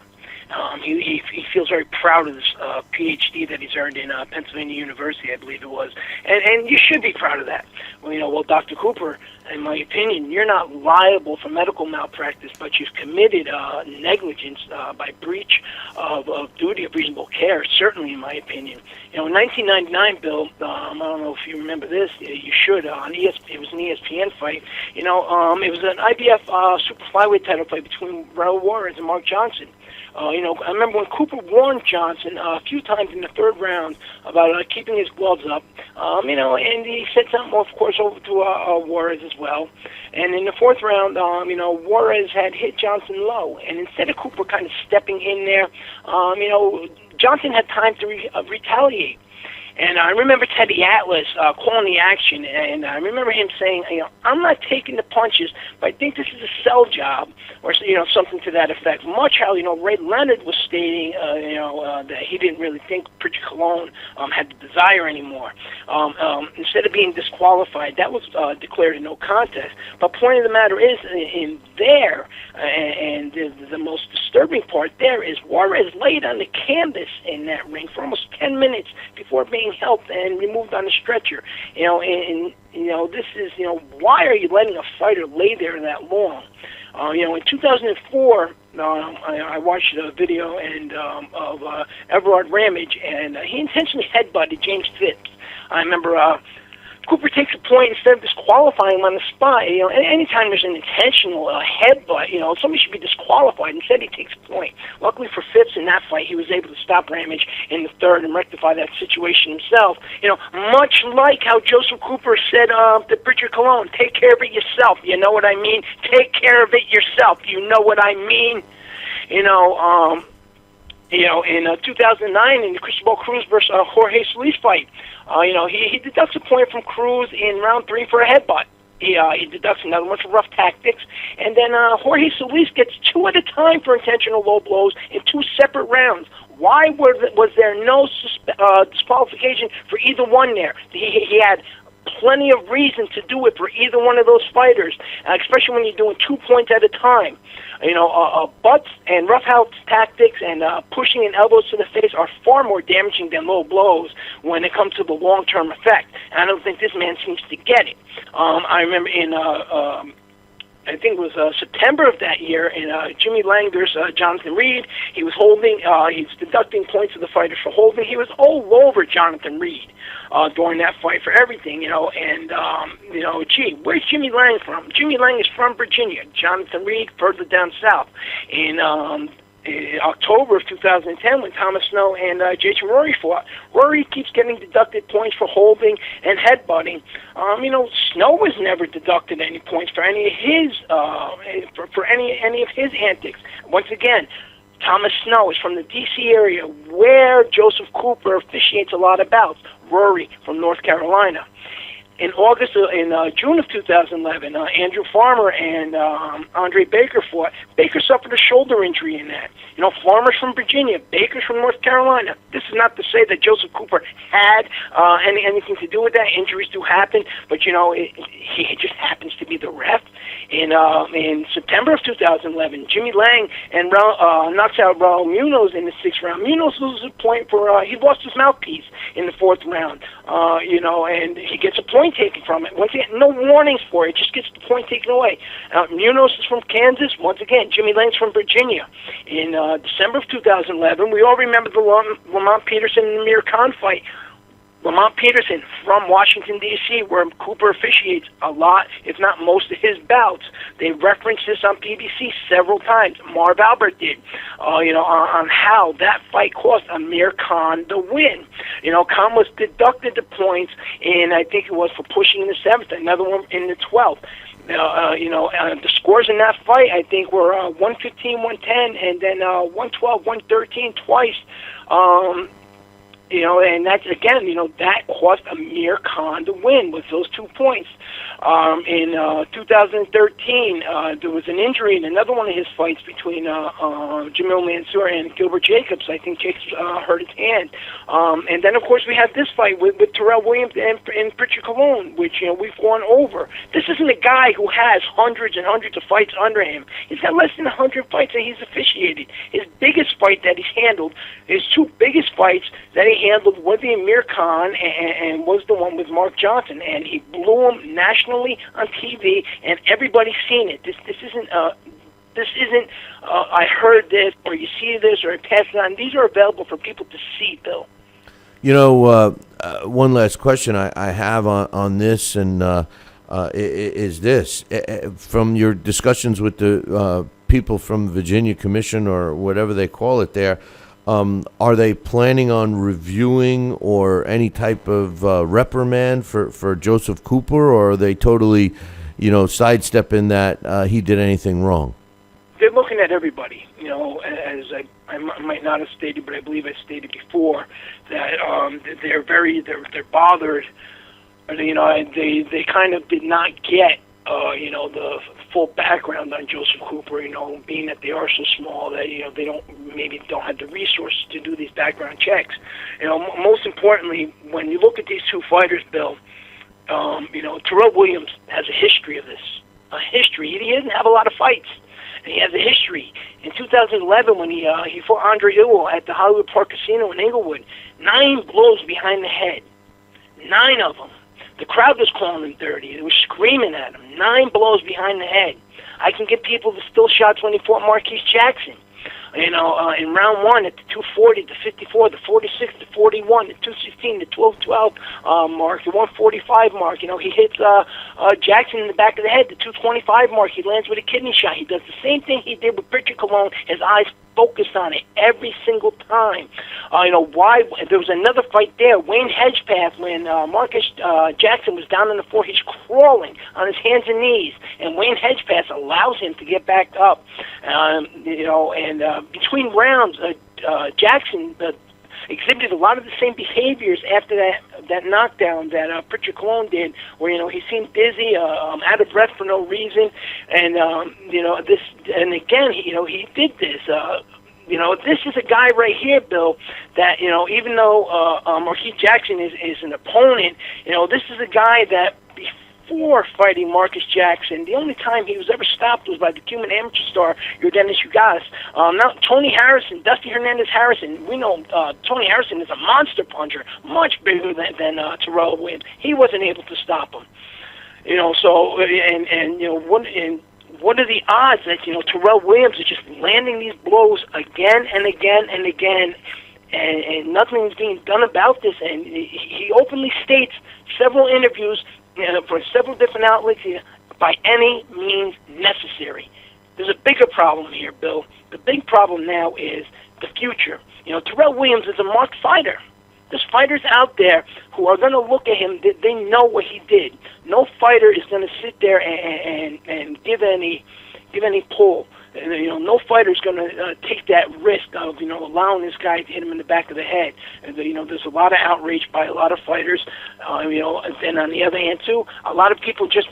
He feels very proud of this PhD that he's earned in Pennsylvania University, I believe it was, and you should be proud of that. Well, Dr. Cooper, in my opinion, you're not liable for medical malpractice, but you've committed negligence by breach of duty of reasonable care, certainly in my opinion. In 1999, Bill, I don't know if you remember this, you should, it was an ESPN fight, it was an IBF super flyweight title fight between Raul Juarez and Mark Johnson. I remember when Cooper warned Johnson a few times in the third round about keeping his gloves up, and he said something, of course, over to Juarez as well. And in the fourth round, Juarez had hit Johnson low, and instead of Cooper kind of stepping in there, Johnson had time to retaliate. And I remember Teddy Atlas calling the action, and I remember him saying, I'm not taking the punches, but I think this is a sell job, or something to that effect. Much how Ray Leonard was stating, that he didn't really think Pritchard Colon had the desire anymore. Instead of being disqualified, that was declared a no contest. But point of the matter is, in there, and the most disturbing part there is Juarez laid on the canvas in that ring for almost 10 minutes before being helped and removed on a stretcher. This is, why are you letting a fighter lay there that long? In 2004, I watched a video of Everard Ramage, and he intentionally headbutted James Phipps. I remember Cooper takes a point instead of disqualifying him on the spot. You know, anytime there's an intentional headbutt, you know, somebody should be disqualified. Instead, he takes a point. Luckily for Phipps in that fight, he was able to stop Ramage in the third and rectify that situation himself. You know, much like how Joseph Cooper said to Pritchard Colon, take care of it yourself. You know what I mean? Take care of it yourself. You know what I mean? You know, in 2009 in the Cristobal Cruz versus Jorge Solis fight, you know, he deducts a point from Cruz in round 3 for a headbutt. He deducts another one for rough tactics, and then Jorge Solis gets 2 at a time for intentional low blows in 2 separate rounds. Why was there no disqualification for either one there? He had plenty of reason to do it for either one of those fighters, especially when you're doing 2 points at a time. You know, butts and roughhouse tactics and pushing and elbows to the face are far more damaging than low blows when it comes to the long-term effect. And I don't think this man seems to get it. I remember in I think it was September of that year, in Jimmy Lang versus Jonathan Reed. He was holding, he was deducting points of the fighters for holding. He was all over Jonathan Reed during that fight for everything, you know. And, you know, gee, where's Jimmy Lang from? Jimmy Lang is from Virginia. Jonathan Reed, further down south. In October of 2010, when Thomas Snow and Jason Rory fought, Rory keeps getting deducted points for holding and headbutting. You know, Snow was never deducted any points for any of his for any of his antics. Once again, Thomas Snow is from the D.C. area where Joseph Cooper officiates a lot of bouts. Rory from North Carolina. In June of 2011, Andrew Farmer and Andre Baker fought. Baker suffered a shoulder injury in that. You know, Farmer's from Virginia, Baker's from North Carolina. This is not to say that Joseph Cooper had anything to do with that. Injuries do happen, but, you know, he just happens to be the ref. In September of 2011, Jimmy Lang and knocks out Raul Munoz in the 6th round. Munoz loses a point for he lost his mouthpiece in the 4th round. You know, and he gets a point taken from it. Once again, no warnings for it. Just gets the point taken away. Munoz is from Kansas. Once again, Jimmy Lang's from Virginia. In December of 2011, we all remember the Lamont Peterson and Amir Khan fight. Lamont Peterson from Washington, D.C., where Cooper officiates a lot, if not most of his bouts. They referenced this on BBC several times. Marv Albert did, you know, on how that fight cost Amir Khan the win. You know, Khan was deducted the points, and I think it was for pushing in the 7th, another one in the 12th. You know, the scores in that fight, I think, were 115, 110, and then 112, 113 twice. You know, and that's, again, you know, that cost Amir Khan the win with those 2 points. In 2013, there was an injury in another one of his fights between Jamil Mansour and Gilbert Jacobs. I think Jacobs hurt his hand. And then, of course, we had this fight with Terrell Williams and Pritchard Colon, which, you know, we've gone over. This isn't a guy who has hundreds and hundreds of fights under him. He's got less than 100 fights that he's officiated. His biggest fight that he's handled, his 2 biggest fights that he handled was the Amir Khan and was the one with Mark Johnson, and he blew him nationally on TV, and everybody's seen it. This isn't I heard this, or you see this, or I passed it on. These are available for people to see, Bill. You know, one last question I have on this, and is this. From your discussions with the people from the Virginia Commission, or whatever they call it there, are they planning on reviewing or any type of reprimand for Joseph Cooper, or are they totally, you know, sidestepping that he did anything wrong? They're looking at everybody. You know, as I might not have stated, but I believe I stated before, that they're bothered. You know, they kind of did not get, you know, the full background on Joseph Cooper, you know, being that they are so small that, you know, they don't have the resources to do these background checks. You know, most importantly, when you look at these 2 fighters, Bill, you know, Terrell Williams has a history of this. A history. He didn't have a lot of fights, and he has a history. In 2011, when he fought Andre Ewell at the Hollywood Park Casino in Inglewood, 9 blows behind the head. 9 of them. The crowd was calling him dirty. They were screaming at him. 9 blows behind the head. I can get people to still shots when he fought Marquise Jackson. In round one at the 240, the 54, the 46, the 41, the 216, the 12 mark, the 145 mark. He hits Jackson in the back of the head, the 225 mark. He lands with a kidney shot. He does the same thing he did with Pritchard Colon. His eyes focused on it every single time. Why? There was another fight there. Wayne Hedgepath, when Marcus Jackson was down on the floor, he's crawling on his hands and knees, and Wayne Hedgepath allows him to get back up. Between rounds, Jackson exhibited a lot of the same behaviors after that knockdown that Pritchard Colon did, where he seemed dizzy, out of breath for no reason, and this, and again, he did this. This is a guy right here, Bill, that even though Marquis Jackson is an opponent, this is a guy that before fighting Marcus Jackson, the only time he was ever stopped was by the Cuban amateur star Yordenis Ugas. Now Tony Harrison, Dusty Hernandez Harrison, we know Tony Harrison is a monster puncher, much bigger than Terrell Williams. He wasn't able to stop him. What are the odds that Terrell Williams is just landing these blows again and again and again, and nothing is being done about this? And he openly states several interviews for several different outlets, by any means necessary. There's a bigger problem here, Bill. The big problem now is the future. Terrell Williams is a marked fighter. There's fighters out there who are going to look at him. They know what he did. No fighter is going to sit there and give any pull. No fighter is going to take that risk of allowing this guy to hit him in the back of the head. And there's a lot of outrage by a lot of fighters. And then on the other hand too, a lot of people just.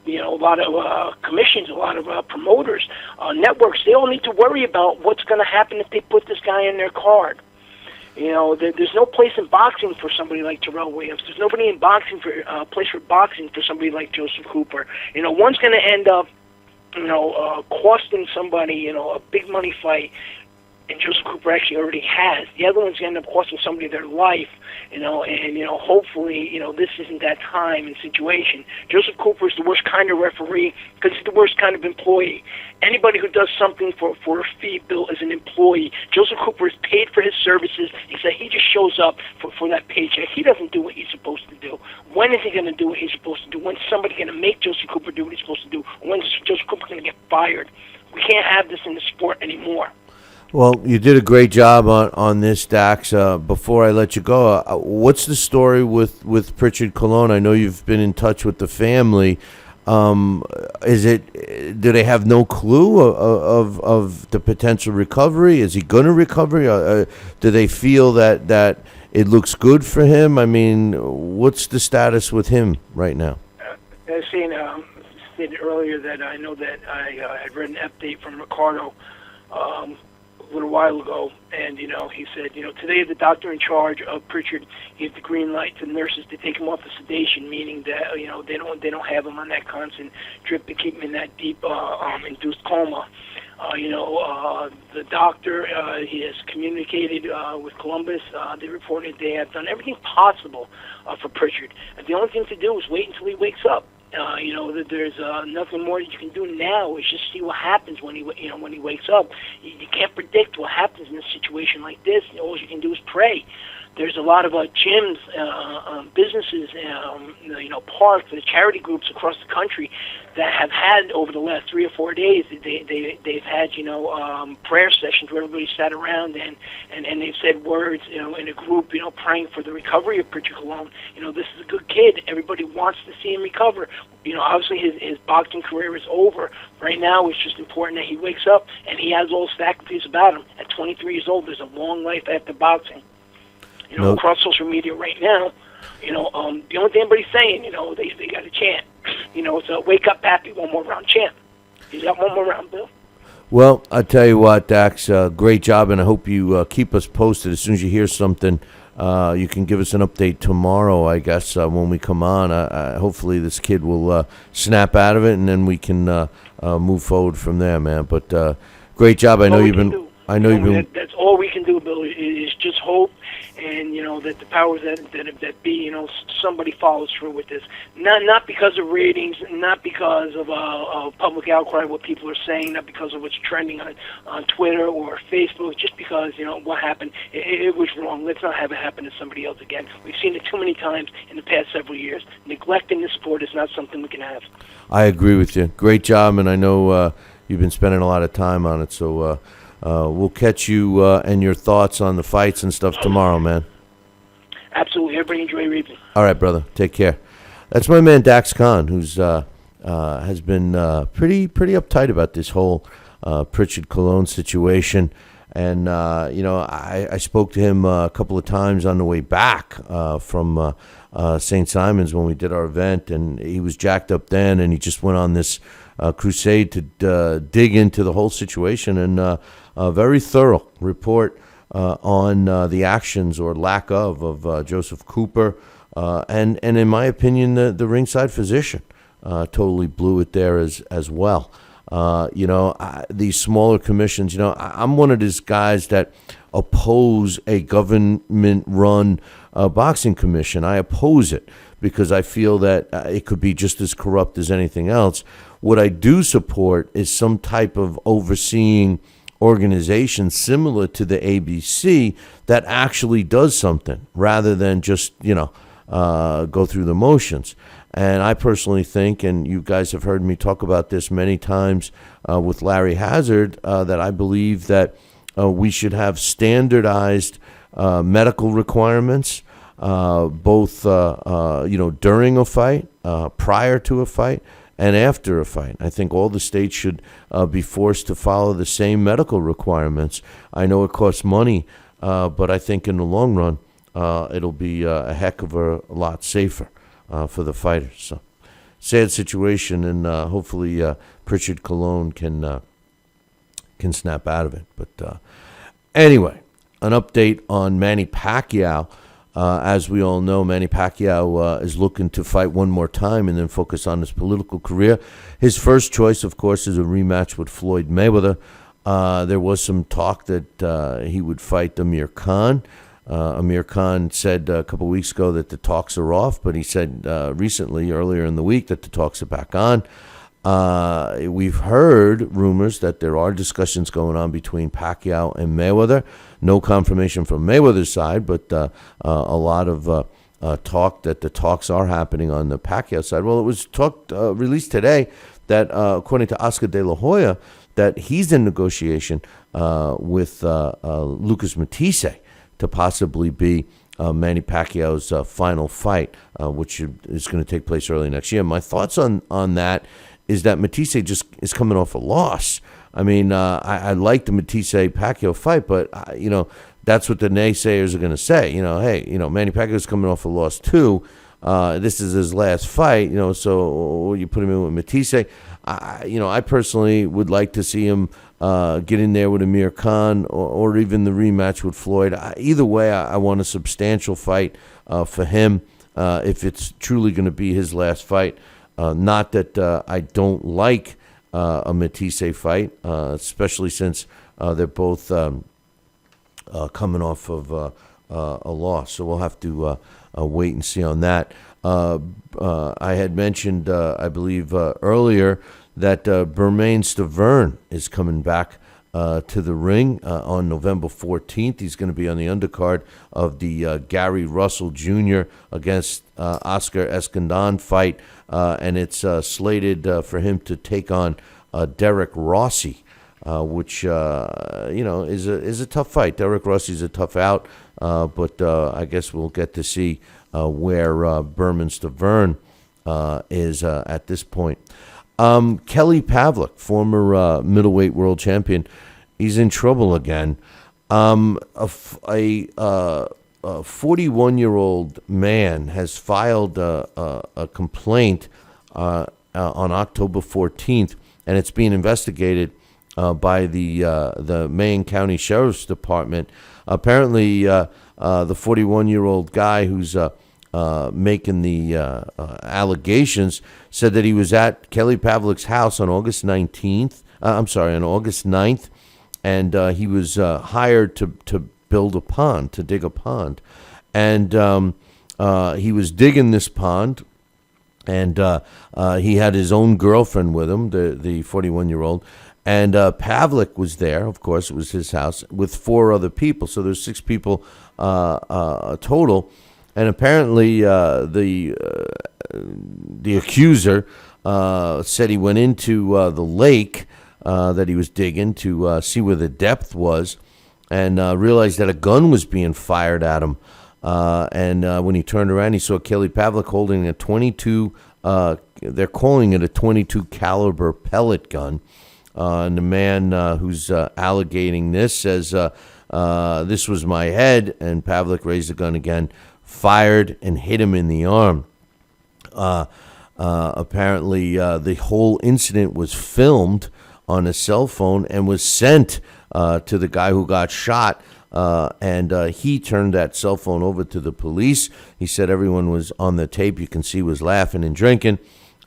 A lot of commissions, a lot of promoters, networks. They all need to worry about what's going to happen if they put this guy in their card. There's no place in boxing for somebody like Terrell Williams. There's nobody in boxing for place for boxing for somebody like Joseph Cooper. One's going to end up, costing somebody, a big money fight, and Joseph Cooper actually already has. The other one's going to end up costing somebody their life, and hopefully, this isn't that time and situation. Joseph Cooper is the worst kind of referee because he's the worst kind of employee. Anybody who does something for a fee, Bill, is an employee. Joseph Cooper is paid for his services. He just shows up for that paycheck. He doesn't do what he's supposed to do. When is he going to do what he's supposed to do? When's somebody going to make Joseph Cooper do what he's supposed to do? When's Joseph Cooper going to get fired? We can't have this in the sport anymore. Well, you did a great job on this, Dax. Before I let you go, what's the story with Pritchard Colon? I know you've been in touch with the family. Do they have no clue of the potential recovery? Is he going to recover? Do they feel that it looks good for him? I mean, what's the status with him right now? I've stated earlier that I know that I had read an update from Ricardo a little while ago, and he said, today the doctor in charge of Pritchard gave the green light to the nurses to take him off the sedation, meaning that they don't have him on that constant drip to keep him in that deep induced coma. The doctor he has communicated with Columbus. They reported they have done everything possible for Pritchard. And the only thing to do is wait until he wakes up. There's nothing more that you can do now. Is just see what happens when he wakes up. You can't predict what happens in a situation like this. All you can do is pray. There's a lot of gyms, businesses, parks, the charity groups across the country that have had over the last 3 or 4 days. They've had prayer sessions where everybody sat around and they've said words in a group praying for the recovery of Pritchard Colon. This is a good kid. Everybody wants to see him recover. Obviously his boxing career is over. Right now it's just important that he wakes up and he has all the faculties about him. At 23 years old, there's a long life after boxing. Across social media right now, the only thing anybody's saying, they got a chant. It's a wake up, Pappy, one more round chant. He's got one more round, Bill. Well, I tell you what, Dax, great job, and I hope you keep us posted as soon as you hear something. You can give us an update tomorrow, I guess, when we come on. Hopefully this kid will snap out of it, and then we can move forward from there, man. But great job. I know you've been. That's all we can do, Bill, is just hope, and that the powers that be, somebody follows through with this. Not because of ratings, not because of public outcry, what people are saying, not because of what's trending on Twitter or Facebook, just because what happened. It was wrong. Let's not have it happen to somebody else again. We've seen it too many times in the past several years. Neglecting the sport is not something we can have. I agree with you. Great job, and I know you've been spending a lot of time on it, so we'll catch you and your thoughts on the fights and stuff tomorrow, man. Absolutely. Everybody enjoy reading. All right, brother. Take care. That's my man Dax Khan, who's has been pretty uptight about this whole Pritchard Colon situation. And, I spoke to him a couple of times on the way back from St. Simon's when we did our event, and he was jacked up then, and he just went on this crusade to dig into the whole situation, and a very thorough report on the actions or lack of Joseph Cooper, and in my opinion, the ringside physician totally blew it there as well. These smaller commissions, I'm one of these guys that oppose a government-run boxing commission. I oppose it because I feel that it could be just as corrupt as anything else. What I do support is some type of overseeing organization similar to the ABC that actually does something rather than just, go through the motions. And I personally think, and you guys have heard me talk about this many times with Larry Hazard, that I believe that we should have standardized medical requirements, both during a fight, prior to a fight, and after a fight. I think all the states should be forced to follow the same medical requirements. I know it costs money, but I think in the long run, it'll be a heck of a lot safer for the fighters. So, sad situation, and hopefully Pritchard Colon can snap out of it. But anyway, an update on Manny Pacquiao. As we all know, Manny Pacquiao is looking to fight one more time and then focus on his political career. His first choice, of course, is a rematch with Floyd Mayweather. There was some talk that he would fight Amir Khan. Amir Khan said a couple weeks ago that the talks are off, but he said recently, earlier in the week, that the talks are back on. We've heard rumors that there are discussions going on between Pacquiao and Mayweather. No confirmation from Mayweather's side, but a lot of talk that the talks are happening on the Pacquiao side. Well, it was released today that, according to Oscar De La Hoya, that he's in negotiation with Lucas Matisse to possibly be Manny Pacquiao's final fight, which is going to take place early next year. My thoughts on that is that Matisse just is coming off a loss. I mean, I like the Matisse-Pacquiao fight, but, that's what the naysayers are going to say. Hey, Manny Pacquiao's coming off a loss too. This is his last fight, so you put him in with Matisse. I personally would like to see him get in there with Amir Khan or even the rematch with Floyd. Either way, I want a substantial fight for him if it's truly going to be his last fight. Not that I don't like a Matisse fight, especially since they're both coming off of a loss. So we'll have to wait and see on that. I had mentioned, I believe, earlier that Bermane Stavern is coming back to the ring on November 14th. He's going to be on the undercard of the Gary Russell Jr. against Oscar Escandon fight, and it's slated for him to take on Derek Rossi, which is a tough fight. Derek Rossi's a tough out, but I guess we'll get to see where Bermane Stavern is at this point. Kelly Pavlik, former middleweight world champion, he's in trouble again. A 41-year-old man has filed a complaint on October 14th, and it's being investigated by the Maine County Sheriff's Department. Apparently, the 41-year-old guy who's making the allegations said that he was at Kelly Pavlik's house on August 9th, and he was hired to dig a pond. And he was digging this pond, and he had his own girlfriend with him, the 41-year-old. And Pavlik was there, of course, it was his house, with 4 other people. So there's 6 people total. And apparently the accuser said he went into the lake that he was digging to see where the depth was, and realized that a gun was being fired at him. And when he turned around, he saw Kelly Pavlik holding a 22, they're calling it a 22 caliber pellet gun. And the man who's allegating this says, this was my head, and Pavlik raised the gun again, fired, and hit him in the arm. Apparently, the whole incident was filmed on a cell phone and was sent to the guy who got shot, and he turned that cell phone over to the police. He said everyone was on the tape, you can see, was laughing and drinking,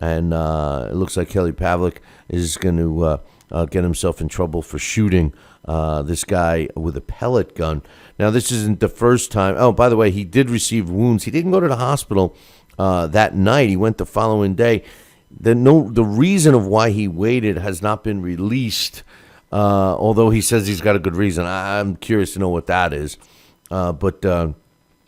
and it looks like Kelly Pavlik is going to get himself in trouble for shooting this guy with a pellet gun. Now, this isn't the first time. Oh, by the way, he did receive wounds. He didn't go to the hospital that night. He went the following day. The reason of why he waited has not been released, although he says he's got a good reason. I'm curious to know what that is. But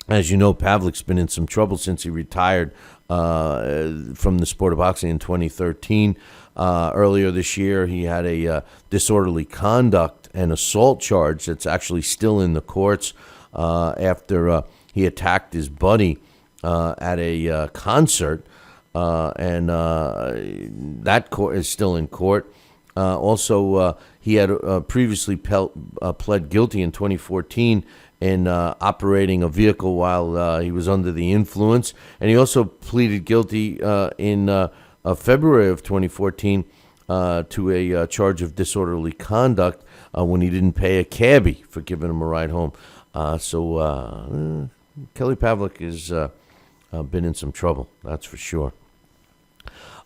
as you know, Pavlik's been in some trouble since he retired from the sport of boxing in 2013. Earlier this year, he had a disorderly conduct and assault charge that's actually still in the courts after he attacked his buddy at a concert, and that court is still in court. Also, he had previously pled guilty in 2014 in operating a vehicle while he was under the influence, and he also pleaded guilty in February of 2014 to a charge of disorderly conduct when he didn't pay a cabbie for giving him a ride home. So Kelly Pavlik has been in some trouble, that's for sure.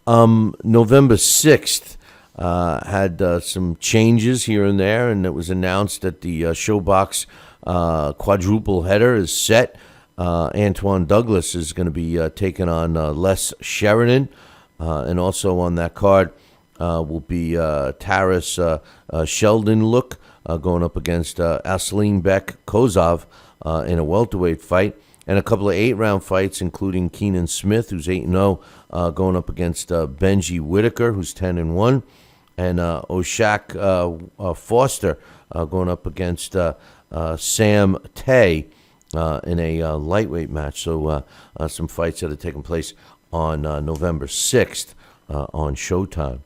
November 6th had some changes here and there, and it was announced that the Showbox quadruple header is set. Antoine Douglas is going to be taking on Les Sheridan. And also on that card will be Taras Sheldon-Look going up against Aslanbek Kozov in a welterweight fight. And a couple of 8-round fights, including Keenan Smith, who's 8-0, going up against Benji Whitaker, who's 10-1. And Oshak Foster going up against Sam Tay in a lightweight match. So some fights that are taking place on November 6th on Showtime.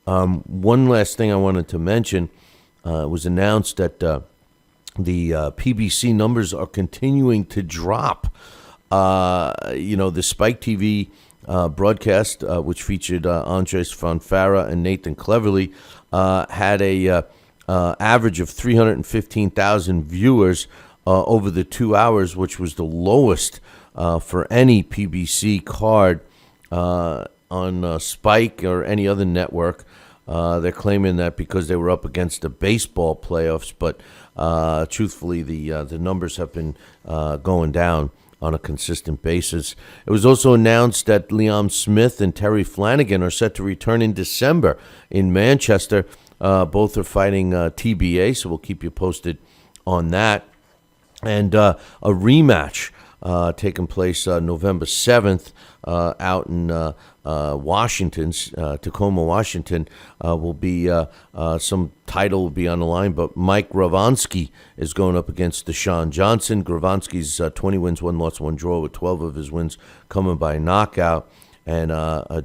One last thing I wanted to mention, it was announced that the PBC numbers are continuing to drop. The Spike TV broadcast, which featured Andres Fonfara and Nathan Cleverly, had a average of 315,000 viewers over the 2 hours, which was the lowest for any PBC card on Spike or any other network. They're claiming that because they were up against the baseball playoffs, but truthfully, the numbers have been going down on a consistent basis. It was also announced that Liam Smith and Terry Flanagan are set to return in December in Manchester. Both are fighting TBA, so we'll keep you posted on that. And a rematch taking place November 7th out in Washington, Tacoma, Washington, will be some title will be on the line, but Mike Gravonsky is going up against Deshaun Johnson. Gravonsky's 20 wins, 1 loss, 1 draw, with 12 of his wins coming by knockout, and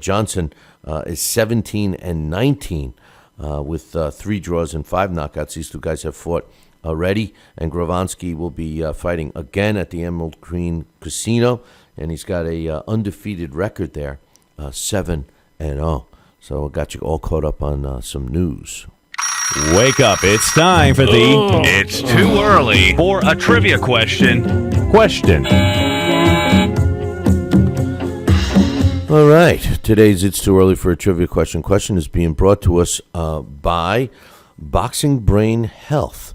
Johnson is 17-19 with 3 draws and 5 knockouts. These two guys have fought already, and Gravonsky will be fighting again at the Emerald Green Casino, and he's got a undefeated record there, 7-0. So I got you all caught up on some news. Wake up, it's time for the It's Too Early for a Trivia Question. All right, today's It's Too Early for a Trivia Question is being brought to us by Boxing Brain Health.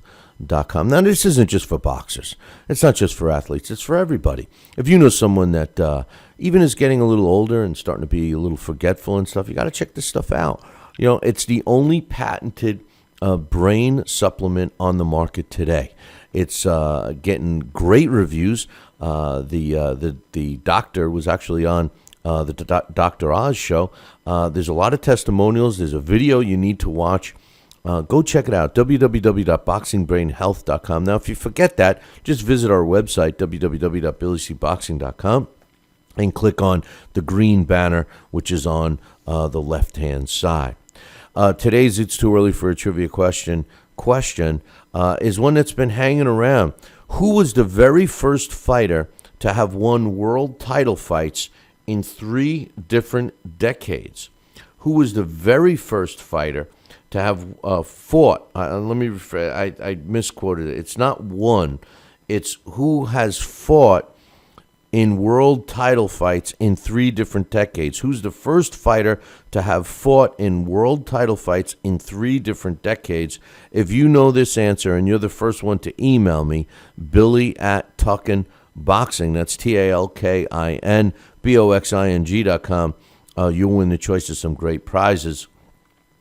Now, this isn't just for boxers. It's not just for athletes. It's for everybody. If you know someone that even is getting a little older and starting to be a little forgetful and stuff, you got to check this stuff out. You know, it's the only patented brain supplement on the market today. It's getting great reviews. The doctor was actually on the Dr. Oz show. There's a lot of testimonials. There's a video you need to watch. Go check it out, www.boxingbrainhealth.com. Now, if you forget that, just visit our website, www.billycboxing.com, and click on the green banner, which is on the left-hand side. Today's It's Too Early for a Trivia question is one that's been hanging around. Who was the very first fighter to have won world title fights in 3 different decades? Who was the very first fighter to have fought? Let me rephrase. I misquoted it. It's not one. It's who has fought in world title fights in 3 different decades. Who's the first fighter to have fought in world title fights in 3 different decades? If you know this answer and you're the first one to email me, Billy@TuckinBoxing, that's TalkinBoxing.com, you'll win the choice of some great prizes.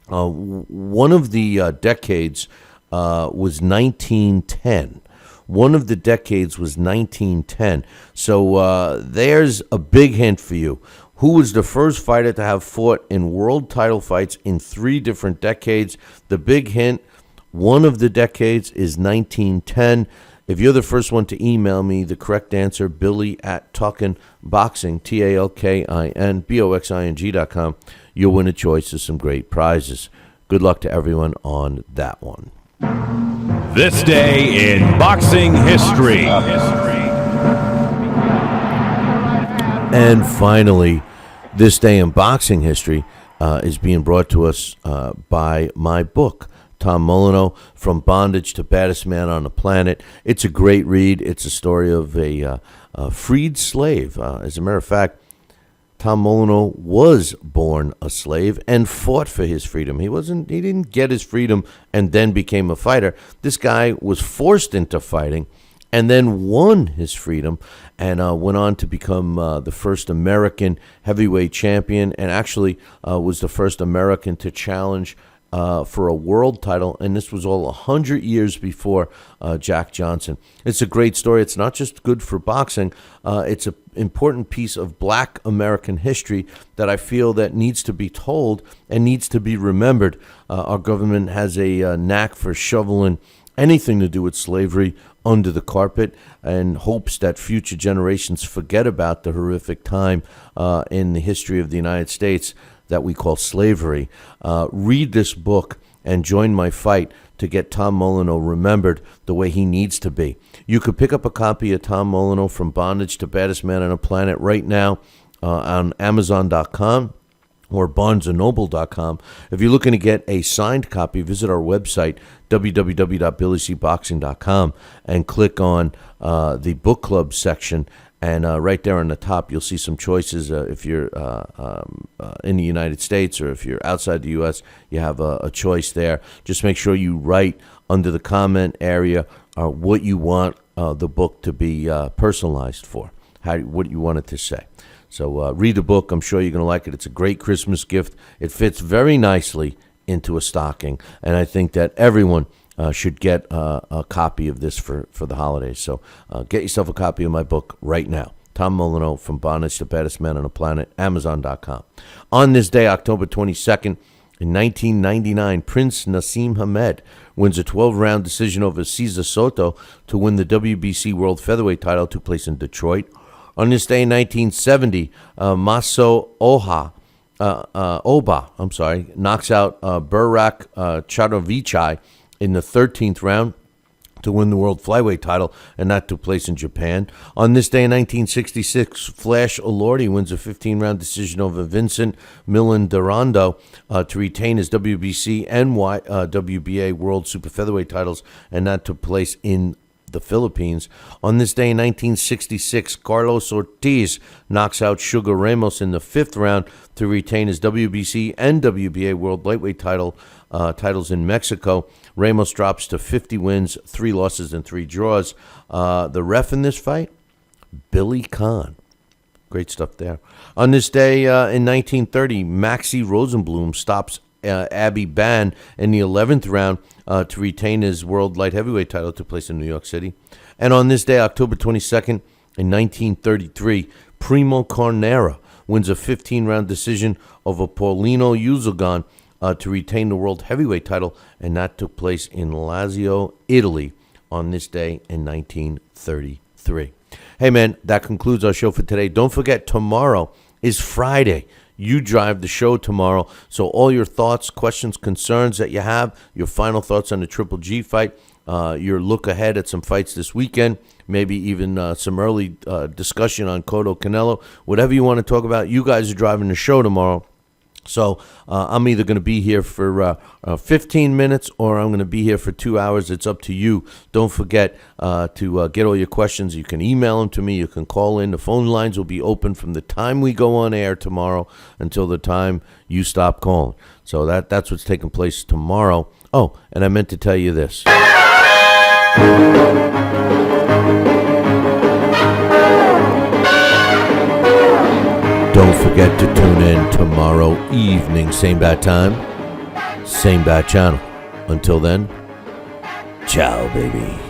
One of the decades was 1910. One of the decades was 1910. So there's a big hint for you. Who was the first fighter to have fought in world title fights in 3 different decades? The big hint, one of the decades is 1910. If you're the first one to email me the correct answer, Billy@TuckinBoxing, TalkinBoxing.com, you'll win a choice of some great prizes. Good luck to everyone on that one. This day in boxing history. And finally, this day in boxing history is being brought to us by my book, Tom Molyneux, From Bondage to Baddest Man on the Planet. It's a great read. It's a story of a freed slave. As a matter of fact, Tom Molyneux was born a slave and fought for his freedom. He didn't get his freedom and then became a fighter. This guy was forced into fighting and then won his freedom and went on to become the first American heavyweight champion, and actually was the first American to challenge for a world title, and this was all 100 years before Jack Johnson. It's a great story. It's not just good for boxing. It's an important piece of Black American history that I feel that needs to be told and needs to be remembered. Our government has a knack for shoveling anything to do with slavery under the carpet and hopes that future generations forget about the horrific time in the history of the United States that we call slavery. Read this book and join my fight to get Tom Molyneux remembered the way he needs to be. You could pick up a copy of Tom Molyneux, From Bondage to Baddest Man on the Planet right now on Amazon.com or BarnesandNoble.com. If you're looking to get a signed copy, visit our website, www.billycboxing.com, and click on the book club section. And right there on the top, you'll see some choices. If you're in the United States or if you're outside the U.S., you have a choice there. Just make sure you write under the comment area what you want the book to be personalized for, what you want it to say. So read the book. I'm sure you're going to like it. It's a great Christmas gift. It fits very nicely into a stocking, and I think that everyone should get a copy of this for the holidays. So get yourself a copy of my book right now. Tom Molyneux, From Bondage to Baddest Man on the Planet, Amazon.com. On this day, October 22nd, in 1999, Prince Nassim Hamed wins a 12-round decision over Cesar Soto to win the WBC World Featherweight title. Took place in Detroit. On this day in 1970, Maso Oba knocks out Burak Chadovichai in the 13th round to win the world flyweight title, and that took place in Japan. On this day in 1966, Flash Elordi wins a 15-round decision over Vincent Milandarando to retain his WBC and WBA World Super Featherweight titles, and that took place in the Philippines. On this day in 1966, Carlos Ortiz knocks out Sugar Ramos in the 5th round to retain his WBC and WBA World Lightweight titles in Mexico. Ramos drops to 50 wins, 3 losses, and 3 draws. The ref in this fight, Billy Khan. Great stuff there. On this day in 1930, Maxie Rosenblum stops Abby Ban in the 11th round to retain his world light heavyweight title. Took place in New York City. And on this day, October 22nd, in 1933, Primo Carnera wins a 15-round decision over Paulino Uzogan to retain the world heavyweight title, and that took place in Lazio, Italy, on this day in 1933. Hey, man, that concludes our show for today. Don't forget, tomorrow is Friday. You drive the show tomorrow. So all your thoughts, questions, concerns that you have, your final thoughts on the Triple G fight, your look ahead at some fights this weekend, maybe even some early discussion on Cotto Canelo, whatever you want to talk about, you guys are driving the show tomorrow. So I'm either going to be here for 15 minutes or I'm going to be here for 2 hours. It's up to you. Don't forget to get all your questions. You can email them to me. You can call in. The phone lines will be open from the time we go on air tomorrow until the time you stop calling. So that's what's taking place tomorrow. Oh, and I meant to tell you this. Don't forget to tune in tomorrow evening, same bat time, same bat channel. Until then, ciao, baby.